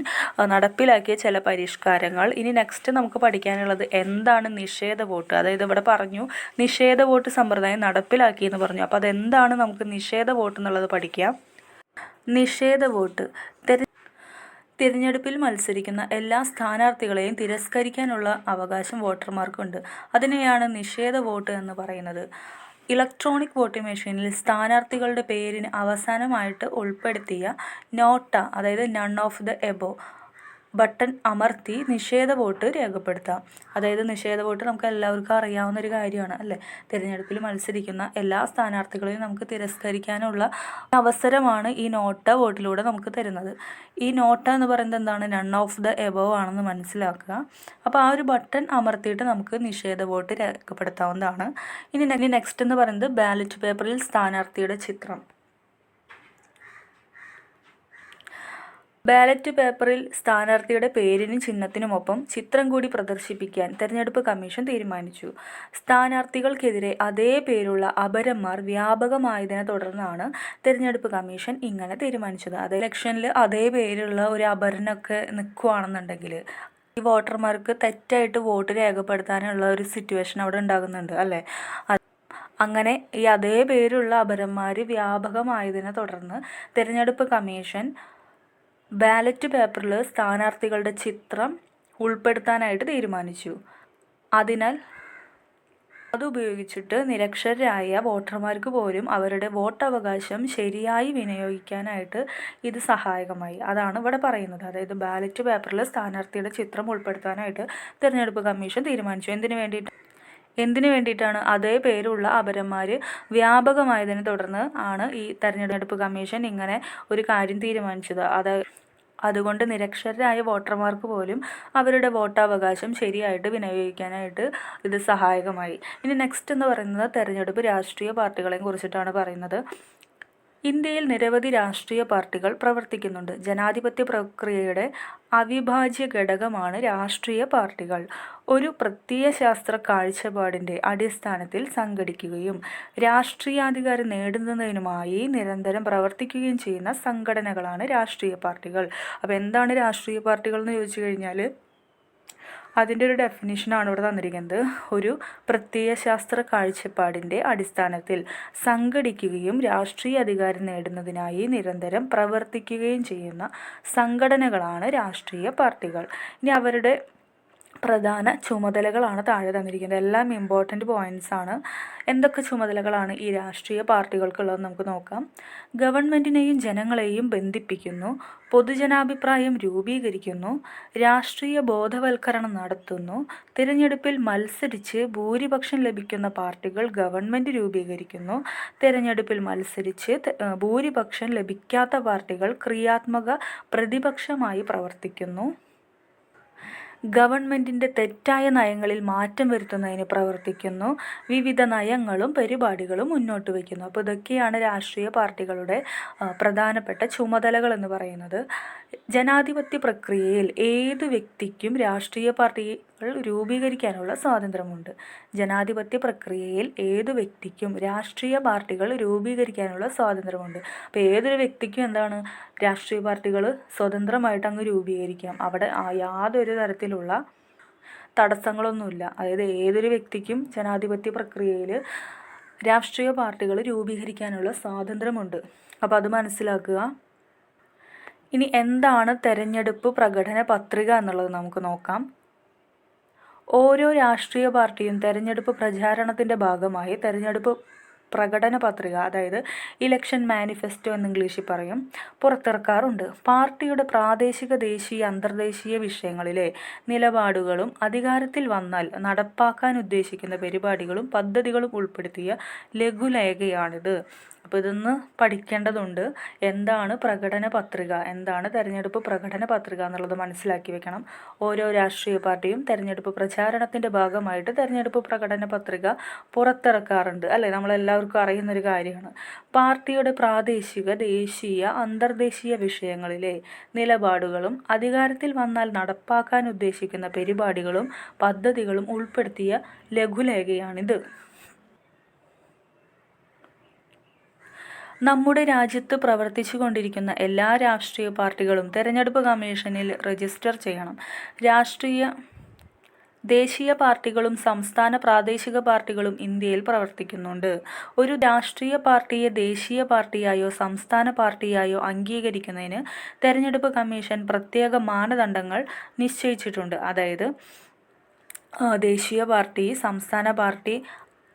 നടപ്പിലാക്കിയ ചില പരിഷ്കാരങ്ങൾ. ഇനി നെക്സ്റ്റ് നമുക്ക് പഠിക്കാനുള്ളത് എന്താണ് നിഷേധ വോട്ട്. അതായത് ഇവിടെ പറഞ്ഞു നിഷേധ വോട്ട് സമ്പ്രദായം നടപ്പിലാക്കി എന്ന് പറഞ്ഞു. അപ്പോൾ അതെന്താണ്, നമുക്ക് നിഷേധ വോട്ട് എന്നുള്ളത് പഠിക്കാം. നിഷേധ വോട്ട് തിരഞ്ഞെടുപ്പിൽ മത്സരിക്കുന്ന എല്ലാ സ്ഥാനാർത്ഥികളെയും തിരസ്കരിക്കാനുള്ള അവകാശം വോട്ടർമാർക്കുണ്ട്. അതിനെയാണ് നിഷേധ വോട്ട് എന്ന് പറയുന്നത്. ഇലക്ട്രോണിക് വോട്ടിംഗ് മെഷീനിൽ സ്ഥാനാർത്ഥികളുടെ പേരിന് അവസാനമായിട്ട് ഉൾപ്പെടുത്തിയ നോട്ട, അതായത് none of the above button അമർത്തി നിഷേധ വോട്ട് രേഖപ്പെടുത്താം. അതായത് നിഷേധ വോട്ട് നമുക്ക് എല്ലാവർക്കും അറിയാവുന്ന ഒരു കാര്യമാണ് അല്ലേ. തിരഞ്ഞെടുപ്പിൽ മത്സരിക്കുന്ന എല്ലാ സ്ഥാനാർത്ഥികളെയും നമുക്ക് തിരസ്കരിക്കാനുള്ള അവസരമാണ് ഈ നോട്ട വോട്ടിലൂടെ നമുക്ക് തരുന്നത്. ഈ നോട്ട എന്ന് പറയുന്നത് എന്താണ്, നൺ ഓഫ് ദ എബോവ് ആണെന്ന് മനസ്സിലാക്കുക. അപ്പോൾ ആ ഒരു ബട്ടൺ അമർത്തിയിട്ട് നമുക്ക് നിഷേധ വോട്ട് രേഖപ്പെടുത്താവുന്നതാണ്. ഇനി നെക്സ്റ്റ് എന്ന് പറയുന്നത് ബാലറ്റ് പേപ്പറിൽ സ്ഥാനാർത്ഥിയുടെ ചിത്രം. ബാലറ്റ് പേപ്പറിൽ സ്ഥാനാർത്ഥിയുടെ പേരിനും ചിഹ്നത്തിനുമൊപ്പം ചിത്രം കൂടി പ്രദർശിപ്പിക്കാൻ തെരഞ്ഞെടുപ്പ് കമ്മീഷൻ തീരുമാനിച്ചു. സ്ഥാനാർത്ഥികൾക്കെതിരെ അതേ പേരുള്ള അപരന്മാർ വ്യാപകമായതിനെ തുടർന്നാണ് തെരഞ്ഞെടുപ്പ് കമ്മീഷൻ ഇങ്ങനെ തീരുമാനിച്ചത്. അതായത് ഇലക്ഷനിൽ അതേ പേരുള്ള ഒരു അപരനൊക്കെ നിൽക്കുകയാണെന്നുണ്ടെങ്കിൽ ഈ വോട്ടർമാർക്ക് തെറ്റായിട്ട് വോട്ട് രേഖപ്പെടുത്താനുള്ള ഒരു സിറ്റുവേഷൻ അവിടെ ഉണ്ടാകുന്നുണ്ട് അല്ലേ. അങ്ങനെ ഈ അതേ പേരുള്ള അപരന്മാർ വ്യാപകമായതിനെ തുടർന്ന് തെരഞ്ഞെടുപ്പ് കമ്മീഷൻ ബാലറ്റ് പേപ്പറിൽ സ്ഥാനാർത്ഥികളുടെ ചിത്രം ഉൾപ്പെടുത്താനായിട്ട് തീരുമാനിച്ചു. അതിനാൽ അതുപയോഗിച്ചിട്ട് നിരക്ഷരരായ വോട്ടർമാർക്ക് പോലും അവരുടെ വോട്ടവകാശം ശരിയായി വിനിയോഗിക്കാനായിട്ട് ഇത് സഹായകമായി. അതാണ് ഇവിടെ പറയുന്നത്. അതായത് ബാലറ്റ് പേപ്പറിൽ സ്ഥാനാർത്ഥിയുടെ ചിത്രം ഉൾപ്പെടുത്താനായിട്ട് തിരഞ്ഞെടുപ്പ് കമ്മീഷൻ തീരുമാനിച്ചു. എന്തിനു വേണ്ടിയിട്ടാണ്? അതേ പേരുള്ള അപരന്മാർ വ്യാപകമായതിനെ തുടർന്ന് ആണ് ഈ തെരഞ്ഞെടുപ്പ് കമ്മീഷൻ ഇങ്ങനെ ഒരു കാര്യം തീരുമാനിച്ചത്. അതുകൊണ്ട് നിരക്ഷരരായ വോട്ടർമാർക്ക് പോലും അവരുടെ വോട്ടവകാശം ശരിയായിട്ട് വിനിയോഗിക്കാനായിട്ട് ഇത് സഹായകമായി. ഇനി നെക്സ്റ്റ് എന്ന് പറയുന്നത് തെരഞ്ഞെടുപ്പ് രാഷ്ട്രീയ പാർട്ടികളെയും കുറിച്ചിട്ടാണ് പറയുന്നത്. ഇന്ത്യയിൽ നിരവധി രാഷ്ട്രീയ പാർട്ടികൾ പ്രവർത്തിക്കുന്നുണ്ട്. ജനാധിപത്യ പ്രക്രിയയുടെ അവിഭാജ്യ ഘടകമാണ് രാഷ്ട്രീയ പാർട്ടികൾ. ഒരു പ്രത്യയശാസ്ത്ര കാഴ്ചപ്പാടിൻ്റെ അടിസ്ഥാനത്തിൽ സംഘടിക്കുകയും രാഷ്ട്രീയാധികാരം നേടുന്നതിനുമായി നിരന്തരം പ്രവർത്തിക്കുകയും ചെയ്യുന്ന സംഘടനകളാണ് രാഷ്ട്രീയ പാർട്ടികൾ. അപ്പോൾ എന്താണ് രാഷ്ട്രീയ പാർട്ടികൾ എന്ന് ചോദിച്ചു കഴിഞ്ഞാൽ അതിൻ്റെ ഒരു ഡെഫിനിഷനാണ് ഇവിടെ തന്നിരിക്കുന്നത്. ഒരു പ്രത്യയശാസ്ത്ര കാഴ്ചപ്പാടിൻ്റെ അടിസ്ഥാനത്തിൽ സംഘടിക്കുകയും രാഷ്ട്രീയ അധികാരം നേടുന്നതിനായി നിരന്തരം പ്രവർത്തിക്കുകയും ചെയ്യുന്ന സംഘടനകളാണ് രാഷ്ട്രീയ പാർട്ടികൾ. ഇനി അവരുടെ പ്രധാന ചുമതലകളാണ് താഴെ തന്നിരിക്കുന്നത്. എല്ലാം ഇമ്പോർട്ടൻ്റ് പോയിൻറ്റ്സ് ആണ്. എന്തൊക്കെ ചുമതലകളാണ് ഈ രാഷ്ട്രീയ പാർട്ടികൾക്കുള്ളത് നമുക്ക് നോക്കാം. ഗവൺമെൻറ്റിനെയും ജനങ്ങളെയും ബന്ധിപ്പിക്കുന്നു, പൊതുജനാഭിപ്രായം രൂപീകരിക്കുന്നു, രാഷ്ട്രീയ ബോധവൽക്കരണം നടത്തുന്നു, തിരഞ്ഞെടുപ്പിൽ മത്സരിച്ച് ഭൂരിപക്ഷം ലഭിക്കുന്ന പാർട്ടികൾ ഗവൺമെൻറ് രൂപീകരിക്കുന്നു, തിരഞ്ഞെടുപ്പിൽ മത്സരിച്ച് ഭൂരിപക്ഷം ലഭിക്കാത്ത പാർട്ടികൾ ക്രിയാത്മക പ്രതിപക്ഷമായി പ്രവർത്തിക്കുന്നു, ഗവൺമെൻറ്റിൻ്റെ തെറ്റായ നയങ്ങളിൽ മാറ്റം വരുത്തുന്നതിന് പ്രവർത്തിക്കുന്നു, വിവിധ നയങ്ങളും പരിപാടികളും മുന്നോട്ട് വയ്ക്കുന്നു. അപ്പോൾ ഇതൊക്കെയാണ് രാഷ്ട്രീയ പാർട്ടികളുടെ പ്രധാനപ്പെട്ട ചുമതലകൾ എന്ന് പറയുന്നത്. ജനാധിപത്യ പ്രക്രിയയിൽ ഏതു വ്യക്തിക്കും രാഷ്ട്രീയ പാർട്ടികൾ രൂപീകരിക്കാനുള്ള സ്വാതന്ത്ര്യമുണ്ട്. ജനാധിപത്യ പ്രക്രിയയിൽ ഏതു വ്യക്തിക്കും രാഷ്ട്രീയ പാർട്ടികൾ രൂപീകരിക്കാനുള്ള സ്വാതന്ത്ര്യമുണ്ട്. അപ്പോൾ ഏതൊരു വ്യക്തിക്കും എന്താണ്, രാഷ്ട്രീയ പാർട്ടികൾ സ്വതന്ത്രമായിട്ട് അങ്ങ് രൂപീകരിക്കാം. അവിടെ യാതൊരു തരത്തിലുള്ള തടസ്സങ്ങളൊന്നുമില്ല. അതായത് ഏതൊരു വ്യക്തിക്കും ജനാധിപത്യ പ്രക്രിയയിൽ രാഷ്ട്രീയ പാർട്ടികൾ രൂപീകരിക്കാനുള്ള സ്വാതന്ത്ര്യമുണ്ട്. അപ്പോൾ അത് മനസ്സിലാക്കുക. ഇനി എന്താണ് തെരഞ്ഞെടുപ്പ് പ്രകടന പത്രിക എന്നുള്ളത് നമുക്ക് നോക്കാം. ഓരോ രാഷ്ട്രീയ പാർട്ടിയും തെരഞ്ഞെടുപ്പ് പ്രചാരണത്തിൻ്റെ ഭാഗമായി തെരഞ്ഞെടുപ്പ് പ്രകടന പത്രിക, അതായത് ഇലക്ഷൻ മാനിഫെസ്റ്റോ എന്ന് ഇംഗ്ലീഷിൽ പറയും, പുറത്തിറക്കാറുണ്ട്. പാർട്ടിയുടെ പ്രാദേശിക, ദേശീയ, അന്തർദേശീയ വിഷയങ്ങളിലെ നിലപാടുകളും അധികാരത്തിൽ വന്നാൽ നടപ്പാക്കാൻ ഉദ്ദേശിക്കുന്ന പരിപാടികളും പദ്ധതികളും ഉൾപ്പെടുത്തിയ ലഘുലേഖയാണിത്. അപ്പോൾ ഇതൊന്ന് പഠിക്കേണ്ടതുണ്ട്. എന്താണ് പ്രകടന പത്രിക, എന്താണ് തെരഞ്ഞെടുപ്പ് പ്രകടന പത്രിക എന്നുള്ളത് മനസ്സിലാക്കി വെക്കണം. ഓരോ രാഷ്ട്രീയ പാർട്ടിയും തെരഞ്ഞെടുപ്പ് പ്രചാരണത്തിൻ്റെ ഭാഗമായിട്ട് തെരഞ്ഞെടുപ്പ് പ്രകടന പത്രിക പുറത്തിറക്കാറുണ്ട് അല്ലേ. നമ്മളെല്ലാവർക്കും എല്ലാവർക്കും അറിയുന്നൊരു കാര്യമാണ്. പാർട്ടിയുടെ പ്രാദേശിക, ദേശീയ, അന്തർദേശീയ വിഷയങ്ങളിലെ നിലപാടുകളും അധികാരത്തിൽ വന്നാൽ നടപ്പാക്കാൻ ഉദ്ദേശിക്കുന്ന പരിപാടികളും പദ്ധതികളും ഉൾപ്പെടുത്തിയ ലഘുലേഖയാണിത്. നമ്മുടെ രാജ്യത്ത് പ്രവർത്തിച്ചു കൊണ്ടിരിക്കുന്ന എല്ലാ രാഷ്ട്രീയ പാർട്ടികളും തെരഞ്ഞെടുപ്പ് കമ്മീഷനിൽ രജിസ്റ്റർ ചെയ്യണം. ദേശീയ പാർട്ടികളും സംസ്ഥാന പ്രാദേശിക പാർട്ടികളും ഇന്ത്യയിൽ പ്രവർത്തിക്കുന്നുണ്ട്. ഒരു രാഷ്ട്രീയ പാർട്ടിയെ ദേശീയ പാർട്ടിയായോ സംസ്ഥാന പാർട്ടിയായോ അംഗീകരിക്കുന്നതിന് തെരഞ്ഞെടുപ്പ് കമ്മീഷൻ പ്രത്യേക മാനദണ്ഡങ്ങൾ നിശ്ചയിച്ചിട്ടുണ്ട്. അതായത് ദേശീയ പാർട്ടി, സംസ്ഥാന പാർട്ടി,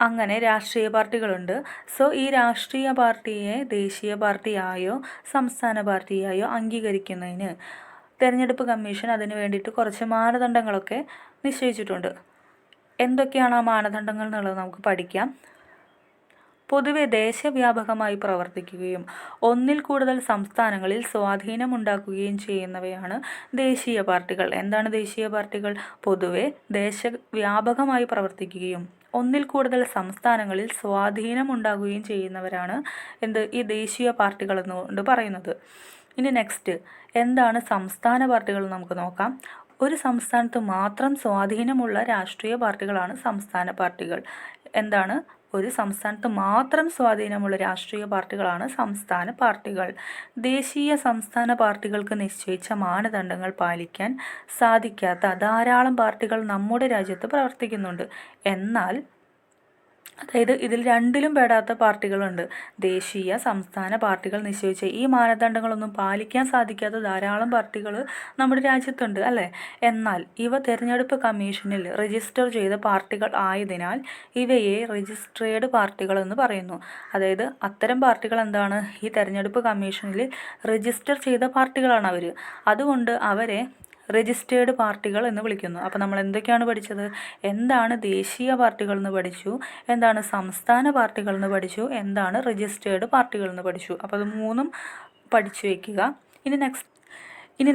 അങ്ങനെ രാഷ്ട്രീയ പാർട്ടികളുണ്ട്. സോ ഈ രാഷ്ട്രീയ പാർട്ടിയെ ദേശീയ പാർട്ടിയായോ സംസ്ഥാന പാർട്ടിയായോ അംഗീകരിക്കുന്നതിന് തെരഞ്ഞെടുപ്പ് കമ്മീഷൻ അതിന് വേണ്ടിയിട്ട് കുറച്ച് മാനദണ്ഡങ്ങളൊക്കെ നിശ്ചയിച്ചിട്ടുണ്ട്. എന്തൊക്കെയാണ് ആ മാനദണ്ഡങ്ങൾ എന്നുള്ളത് നമുക്ക് പഠിക്കാം. പൊതുവെ ദേശവ്യാപകമായി പ്രവർത്തിക്കുകയും ഒന്നിൽ കൂടുതൽ സംസ്ഥാനങ്ങളിൽ സ്വാധീനമുണ്ടാക്കുകയും ചെയ്യുന്നവയാണ് ദേശീയ പാർട്ടികൾ. എന്താണ് ദേശീയ പാർട്ടികൾ? പൊതുവെ ദേശവ്യാപകമായി പ്രവർത്തിക്കുകയും ഒന്നിൽ കൂടുതൽ സംസ്ഥാനങ്ങളിൽ സ്വാധീനമുണ്ടാകുകയും ചെയ്യുന്നവരാണ് ഈ ദേശീയ പാർട്ടികൾ എന്നുകൊണ്ട് പറയുന്നത്. ഇനി നെക്സ്റ്റ്, എന്താണ് സംസ്ഥാന പാർട്ടികൾ നമുക്ക് നോക്കാം. ഒരു സംസ്ഥാനത്ത് മാത്രം സ്വാധീനമുള്ള രാഷ്ട്രീയ പാർട്ടികളാണ് സംസ്ഥാന പാർട്ടികൾ. എന്താണ്? ഒരു സംസ്ഥാനത്ത് മാത്രം സ്വാധീനമുള്ള രാഷ്ട്രീയ പാർട്ടികളാണ് സംസ്ഥാന പാർട്ടികൾ. ദേശീയ സംസ്ഥാന പാർട്ടികൾക്ക് നിശ്ചയിച്ച മാനദണ്ഡങ്ങൾ പാലിക്കാൻ സാധിക്കാത്ത ധാരാളം പാർട്ടികൾ നമ്മുടെ രാജ്യത്ത് പ്രവർത്തിക്കുന്നുണ്ട്. എന്നാൽ അതായത് ഇതിൽ രണ്ടിലും പെടാത്ത പാർട്ടികളുണ്ട്. ദേശീയ സംസ്ഥാന പാർട്ടികൾ നിശ്ചയിച്ച ഈ മാനദണ്ഡങ്ങളൊന്നും പാലിക്കാൻ സാധിക്കാത്ത ധാരാളം പാർട്ടികൾ നമ്മുടെ രാജ്യത്തുണ്ട് അല്ലേ. എന്നാൽ ഇവ തെരഞ്ഞെടുപ്പ് കമ്മീഷനിൽ രജിസ്റ്റർ ചെയ്ത പാർട്ടികൾ ആയതിനാൽ ഇവയെ രജിസ്ട്രേഡ് പാർട്ടികൾ എന്ന് പറയുന്നു. അതായത് അത്തരം പാർട്ടികൾ എന്താണ്? ഈ തെരഞ്ഞെടുപ്പ് കമ്മീഷനിൽ രജിസ്റ്റർ ചെയ്ത പാർട്ടികളാണ് അവർ. അതുകൊണ്ട് അവരെ രജിസ്റ്റേർഡ് പാർട്ടികൾ എന്ന് വിളിക്കുന്നു. അപ്പോൾ നമ്മൾ എന്തൊക്കെയാണ് പഠിച്ചത്? എന്താണ് ദേശീയ പാർട്ടികൾ എന്ന് പഠിച്ചു, എന്താണ് സംസ്ഥാന പാർട്ടികൾ എന്ന് പഠിച്ചു, എന്താണ് രജിസ്റ്റേർഡ് പാർട്ടികൾ എന്ന് പഠിച്ചു. അപ്പോൾ അത് മൂന്നും പഠിച്ചു വയ്ക്കുക. ഇനി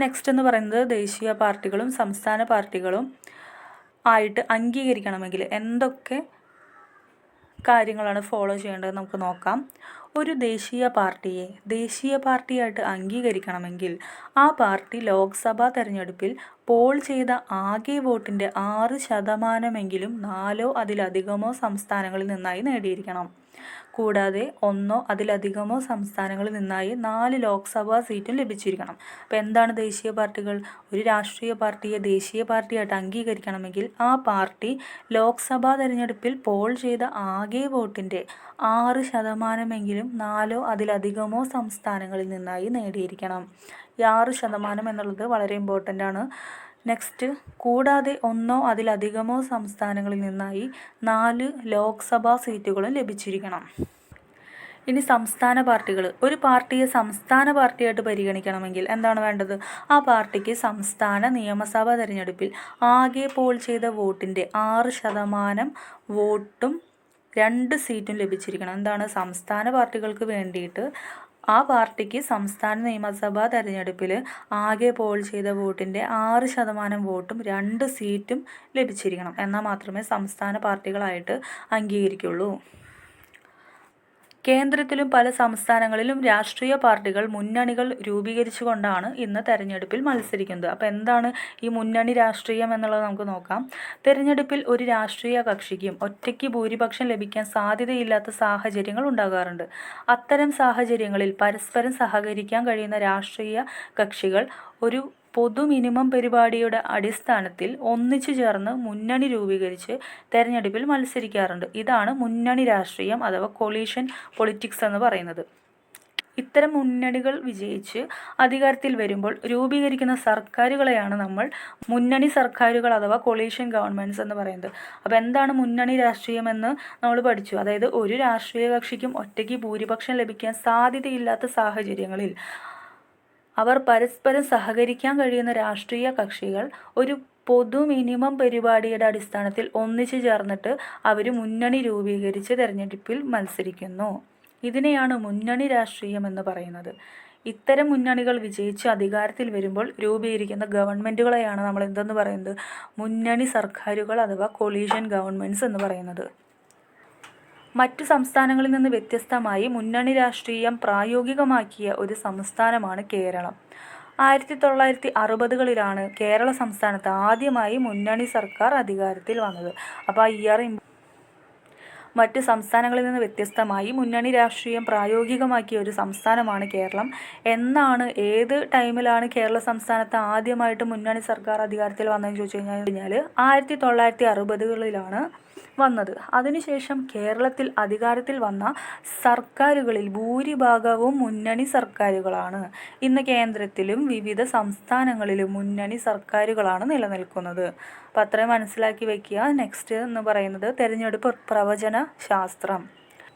നെക്സ്റ്റ് എന്ന് പറയുന്നത് ദേശീയ പാർട്ടികളും സംസ്ഥാന പാർട്ടികളും ആയിട്ട് അംഗീകരിക്കണമെങ്കിൽ എന്തൊക്കെ കാര്യങ്ങളാണ് ഫോളോ ചെയ്യേണ്ടത് നമുക്ക് നോക്കാം. ഒരു ദേശീയ പാർട്ടിയെ ദേശീയ പാർട്ടിയായിട്ട് അംഗീകരിക്കണമെങ്കിൽ ആ പാർട്ടി ലോക്സഭാ തെരഞ്ഞെടുപ്പിൽ പോൾ ചെയ്ത ആകെ വോട്ടിൻ്റെ 6% 4 അതിലധികമോ സംസ്ഥാനങ്ങളിൽ നിന്നായി നേടിയിരിക്കണം. കൂടാതെ 1 അതിലധികമോ സംസ്ഥാനങ്ങളിൽ നിന്നായി 4 ലോക്സഭാ സീറ്റും ലഭിച്ചിരിക്കണം. അപ്പോൾ എന്താണ് ദേശീയ പാർട്ടികൾ? ഒരു രാഷ്ട്രീയ പാർട്ടിയെ ദേശീയ പാർട്ടിയായിട്ട് അംഗീകരിക്കണമെങ്കിൽ ആ പാർട്ടി ലോക്സഭാ തെരഞ്ഞെടുപ്പിൽ പോൾ ചെയ്ത ആകെ വോട്ടിൻ്റെ 6% 4 അതിലധികമോ സംസ്ഥാനങ്ങളിൽ നിന്നായി നേടിയിരിക്കണം. ഈ 6% എന്നുള്ളത് വളരെ ഇമ്പോർട്ടൻ്റ് ആണ്. നെക്സ്റ്റ്, കൂടാതെ 1 അതിലധികമോ സംസ്ഥാനങ്ങളിൽ നിന്നായി 4 ലോക്സഭാ സീറ്റുകളും ലഭിച്ചിരിക്കണം. ഇനി സംസ്ഥാന പാർട്ടികൾ. ഒരു പാർട്ടിയെ സംസ്ഥാന പാർട്ടിയായിട്ട് പരിഗണിക്കണമെങ്കിൽ എന്താണ് വേണ്ടത്? ആ പാർട്ടിക്ക് സംസ്ഥാന നിയമസഭാ തെരഞ്ഞെടുപ്പിൽ ആകെ പോൾ ചെയ്ത വോട്ടിൻ്റെ 6% വോട്ടും 2 സീറ്റും ലഭിച്ചിരിക്കണം. എന്താണ്? സംസ്ഥാന പാർട്ടികൾക്ക് വേണ്ടിയിട്ട് ആ പാർട്ടിക്ക് സംസ്ഥാന നിയമസഭാ തെരഞ്ഞെടുപ്പിൽ ആകെ പോൾ ചെയ്ത വോട്ടിൻ്റെ 6% വോട്ടും 2 സീറ്റും ലഭിച്ചിരിക്കണം. എന്നാൽ മാത്രമേ സംസ്ഥാന പാർട്ടികളായിട്ട് അംഗീകരിക്കുള്ളൂ. കേന്ദ്രത്തിലും പല സംസ്ഥാനങ്ങളിലും രാഷ്ട്രീയ പാർട്ടികൾ മുന്നണികൾ രൂപീകരിച്ചുകൊണ്ടാണ് ഇന്ന് തെരഞ്ഞെടുപ്പിൽ മത്സരിക്കുന്നത്. അപ്പോൾ എന്താണ് ഈ മുന്നണി രാഷ്ട്രീയം എന്നുള്ളത് നമുക്ക് നോക്കാം. തെരഞ്ഞെടുപ്പിൽ ഒരു രാഷ്ട്രീയ കക്ഷിക്കും ഒറ്റയ്ക്ക് ഭൂരിപക്ഷം ലഭിക്കാൻ സാധ്യതയില്ലാത്ത സാഹചര്യങ്ങൾ ഉണ്ടാകാറുണ്ട്. അത്തരം സാഹചര്യങ്ങളിൽ പരസ്പരം സഹകരിക്കാൻ കഴിയുന്ന രാഷ്ട്രീയ കക്ഷികൾ ഒരു പൊതു മിനിമം പരിപാടിയുടെ അടിസ്ഥാനത്തിൽ ഒന്നിച്ചു ചേർന്ന് മുന്നണി രൂപീകരിച്ച് തെരഞ്ഞെടുപ്പിൽ മത്സരിക്കാറുണ്ട്. ഇതാണ് മുന്നണി രാഷ്ട്രീയം അഥവാ കൊളീഷൻ പൊളിറ്റിക്സ് എന്ന് പറയുന്നത്. ഇത്തരം മുന്നണികൾ വിജയിച്ച് അധികാരത്തിൽ വരുമ്പോൾ രൂപീകരിക്കുന്ന സർക്കാരുകളെയാണ് നമ്മൾ മുന്നണി സർക്കാരുകൾ അഥവാ കൊളീഷൻ ഗവൺമെൻറ്റ്സ് എന്ന് പറയുന്നത്. അപ്പോൾ എന്താണ് മുന്നണി രാഷ്ട്രീയം എന്ന് നമ്മൾ പഠിച്ചു. അതായത് ഒരു രാഷ്ട്രീയ കക്ഷിക്കും ഒറ്റയ്ക്ക് ഭൂരിപക്ഷം ലഭിക്കാൻ സാധ്യതയില്ലാത്ത സാഹചര്യങ്ങളിൽ അവർ പരസ്പരം സഹകരിക്കാൻ കഴിയുന്ന രാഷ്ട്രീയ കക്ഷികൾ ഒരു പൊതു മിനിമം പരിപാടിയുടെ അടിസ്ഥാനത്തിൽ ഒന്നിച്ചു ചേർന്നിട്ട് അവർ മുന്നണി രൂപീകരിച്ച് തെരഞ്ഞെടുപ്പിൽ മത്സരിക്കുന്നു. ഇതിനെയാണ് മുന്നണി രാഷ്ട്രീയം എന്ന് പറയുന്നത്. ഇത്തരം മുന്നണികൾ വിജയിച്ച് അധികാരത്തിൽ വരുമ്പോൾ രൂപീകരിക്കുന്ന ഗവൺമെൻറ്റുകളെയാണ് നമ്മൾ എന്തെന്ന് പറയുന്നത്? മുന്നണി സർക്കാരുകൾ അഥവാ കൊളീഷൻ ഗവൺമെൻറ്റ്സ് എന്ന് പറയുന്നത്. മറ്റു സംസ്ഥാനങ്ങളിൽ നിന്ന് വ്യത്യസ്തമായി മുന്നണി രാഷ്ട്രീയം പ്രായോഗികമാക്കിയ ഒരു സംസ്ഥാനമാണ് കേരളം. 1960കളിലാണ് കേരള സംസ്ഥാനത്ത് ആദ്യമായി മുന്നണി സർക്കാർ അധികാരത്തിൽ വന്നത്. അപ്പോൾ ഇയർ മറ്റ് സംസ്ഥാനങ്ങളിൽ നിന്ന് വ്യത്യസ്തമായി മുന്നണി രാഷ്ട്രീയം പ്രായോഗികമാക്കിയ ഒരു സംസ്ഥാനമാണ് കേരളം. ഏത് ടൈമിലാണ് കേരള സംസ്ഥാനത്ത് ആദ്യമായിട്ട് മുന്നണി സർക്കാർ അധികാരത്തിൽ വന്നതെന്ന് ചോദിച്ചു കഴിഞ്ഞാൽ 1960കളിലാണ് വന്നത്. അതിനുശേഷം കേരളത്തിൽ അധികാരത്തിൽ വന്ന സർക്കാരുകളിൽ ഭൂരിഭാഗവും മുന്നണി സർക്കാരുകളാണ്. ഇന്ന് കേന്ദ്രത്തിലും വിവിധ സംസ്ഥാനങ്ങളിലും മുന്നണി സർക്കാരുകളാണ് നിലനിൽക്കുന്നത്. അപ്പം അത്രയും മനസ്സിലാക്കി വയ്ക്കുക. നെക്സ്റ്റ് എന്ന് പറയുന്നത് തെരഞ്ഞെടുപ്പ് പ്രവചന ശാസ്ത്രം.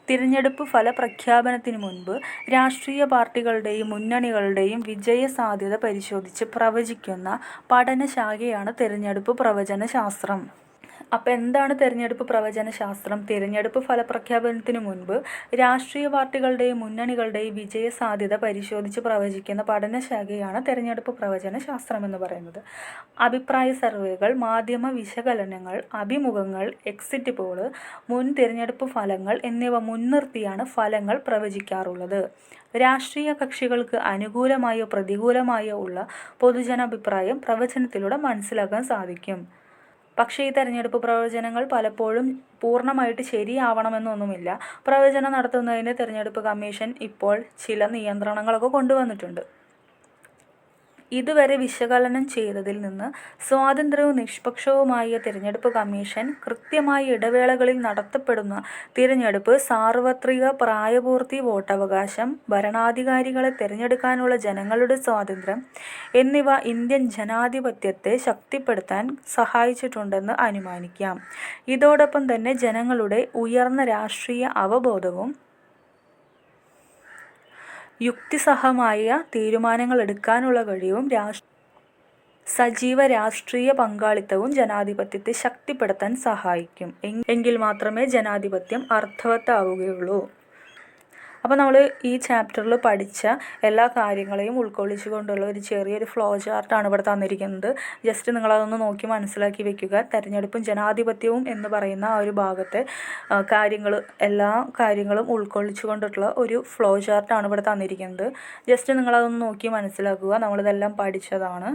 തിരഞ്ഞെടുപ്പ് ഫലപ്രഖ്യാപനത്തിന് മുൻപ് രാഷ്ട്രീയ പാർട്ടികളുടെയും മുന്നണികളുടെയും വിജയ സാധ്യത പരിശോധിച്ച് പ്രവചിക്കുന്ന പഠനശാഖയാണ് തിരഞ്ഞെടുപ്പ് പ്രവചന ശാസ്ത്രം. അപ്പോൾ എന്താണ് തിരഞ്ഞെടുപ്പ് പ്രവചന ശാസ്ത്രം? തിരഞ്ഞെടുപ്പ് ഫലപ്രഖ്യാപനത്തിന് മുൻപ് രാഷ്ട്രീയ പാർട്ടികളുടെയും മുന്നണികളുടെയും വിജയ സാധ്യത പരിശോധിച്ച് പ്രവചിക്കുന്ന പഠനശാഖയാണ് തിരഞ്ഞെടുപ്പ് പ്രവചന ശാസ്ത്രം എന്ന് പറയുന്നത്. അഭിപ്രായ സർവേകൾ, മാധ്യമ വിശകലനങ്ങൾ, അഭിമുഖങ്ങൾ, എക്സിറ്റ് പോള്, മുൻ തിരഞ്ഞെടുപ്പ് ഫലങ്ങൾ എന്നിവ മുൻനിർത്തിയാണ് ഫലങ്ങൾ പ്രവചിക്കാറുള്ളത്. രാഷ്ട്രീയ കക്ഷികൾക്ക് അനുകൂലമായോ പ്രതികൂലമായോ ഉള്ള പൊതുജനാഭിപ്രായം പ്രവചനത്തിലൂടെ മനസ്സിലാക്കാൻ സാധിക്കും. പക്ഷേ ഈ തെരഞ്ഞെടുപ്പ് പ്രവചനങ്ങൾ പലപ്പോഴും പൂർണ്ണമായിട്ട് ശരിയാവണമെന്നൊന്നുമില്ല. പ്രവചനം നടത്തുന്നതിന് തെരഞ്ഞെടുപ്പ് കമ്മീഷൻ ഇപ്പോൾ ചില നിയന്ത്രണങ്ങളൊക്കെ കൊണ്ടുവന്നിട്ടുണ്ട്. ഇതുവരെ വിശകലനം ചെയ്തതിൽ നിന്ന് സ്വാതന്ത്ര്യവും നിഷ്പക്ഷവുമായ തിരഞ്ഞെടുപ്പ് കമ്മീഷൻ കൃത്യമായ ഇടവേളകളിൽ നടത്തപ്പെടുന്ന തിരഞ്ഞെടുപ്പ്, സാർവത്രിക പ്രായപൂർത്തി, വോട്ടവകാശം, ഭരണാധികാരികളെ തിരഞ്ഞെടുക്കാനുള്ള ജനങ്ങളുടെ സ്വാതന്ത്ര്യം എന്നിവ ഇന്ത്യൻ ജനാധിപത്യത്തെ ശക്തിപ്പെടുത്താൻ സഹായിച്ചിട്ടുണ്ടെന്ന് അനുമാനിക്കാം. ഇതോടൊപ്പം തന്നെ ജനങ്ങളുടെ ഉയർന്ന രാഷ്ട്രീയ അവബോധവും യുക്തിസഹമായ തീരുമാനങ്ങൾ എടുക്കാനുള്ള കഴിവും സജീവ രാഷ്ട്രീയ പങ്കാളിത്തവും ജനാധിപത്യത്തെ ശക്തിപ്പെടുത്താൻ സഹായിക്കും. എങ്കിൽ മാത്രമേ ജനാധിപത്യം അർത്ഥവത്താവുകയുള്ളൂ. അപ്പോൾ നമ്മൾ ഈ ചാപ്റ്ററിൽ പഠിച്ച എല്ലാ കാര്യങ്ങളെയും ഉൾക്കൊള്ളിച്ചുകൊണ്ടുള്ള ഒരു ചെറിയൊരു ഫ്ലോ ചാർട്ടാണ് ഇവിടെ തന്നിരിക്കുന്നത്. ജസ്റ്റ് നിങ്ങളതൊന്ന് നോക്കി മനസ്സിലാക്കി വെക്കുക. തെരഞ്ഞെടുപ്പും ജനാധിപത്യവും എന്ന് പറയുന്ന ആ ഒരു ഭാഗത്തെ എല്ലാ കാര്യങ്ങളും ഉൾക്കൊള്ളിച്ചുകൊണ്ടുള്ള ഒരു ഫ്ലോ ചാർട്ടാണ് ഇവിടെ തന്നിരിക്കുന്നത്. ജസ്റ്റ് നിങ്ങളതൊന്ന് നോക്കി മനസ്സിലാക്കുക. നമ്മളിതെല്ലാം പഠിച്ചതാണ്.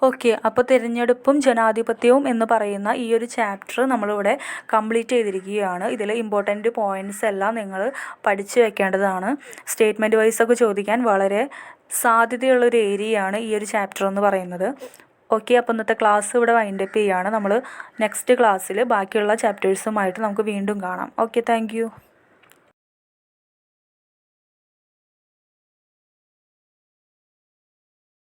ഓക്കെ, അപ്പോൾ തിരഞ്ഞെടുപ്പും ജനാധിപത്യവും എന്ന് പറയുന്ന ഈ ഒരു ചാപ്റ്റർ നമ്മളിവിടെ കംപ്ലീറ്റ് ചെയ്തിരിക്കുകയാണ്. ഇതിൽ ഇമ്പോർട്ടൻറ്റ് പോയിൻറ്റ്സ് എല്ലാം നിങ്ങൾ പഠിച്ചു വെക്കേണ്ടതാണ്. സ്റ്റേറ്റ്മെൻറ്റ് വൈസൊക്കെ ചോദിക്കാൻ വളരെ സാധ്യതയുള്ളൊരു ഏരിയയാണ് ഈ ഒരു ചാപ്റ്റർ എന്ന് പറയുന്നത്. ഓക്കെ, അപ്പോൾ ഇന്നത്തെ ക്ലാസ് ഇവിടെ വൈൻഡപ്പ് ചെയ്യുകയാണ്. നമ്മൾ നെക്സ്റ്റ് ക്ലാസ്സിൽ ബാക്കിയുള്ള ചാപ്റ്റേഴ്സുമായിട്ട് നമുക്ക് വീണ്ടും കാണാം. Okay, thank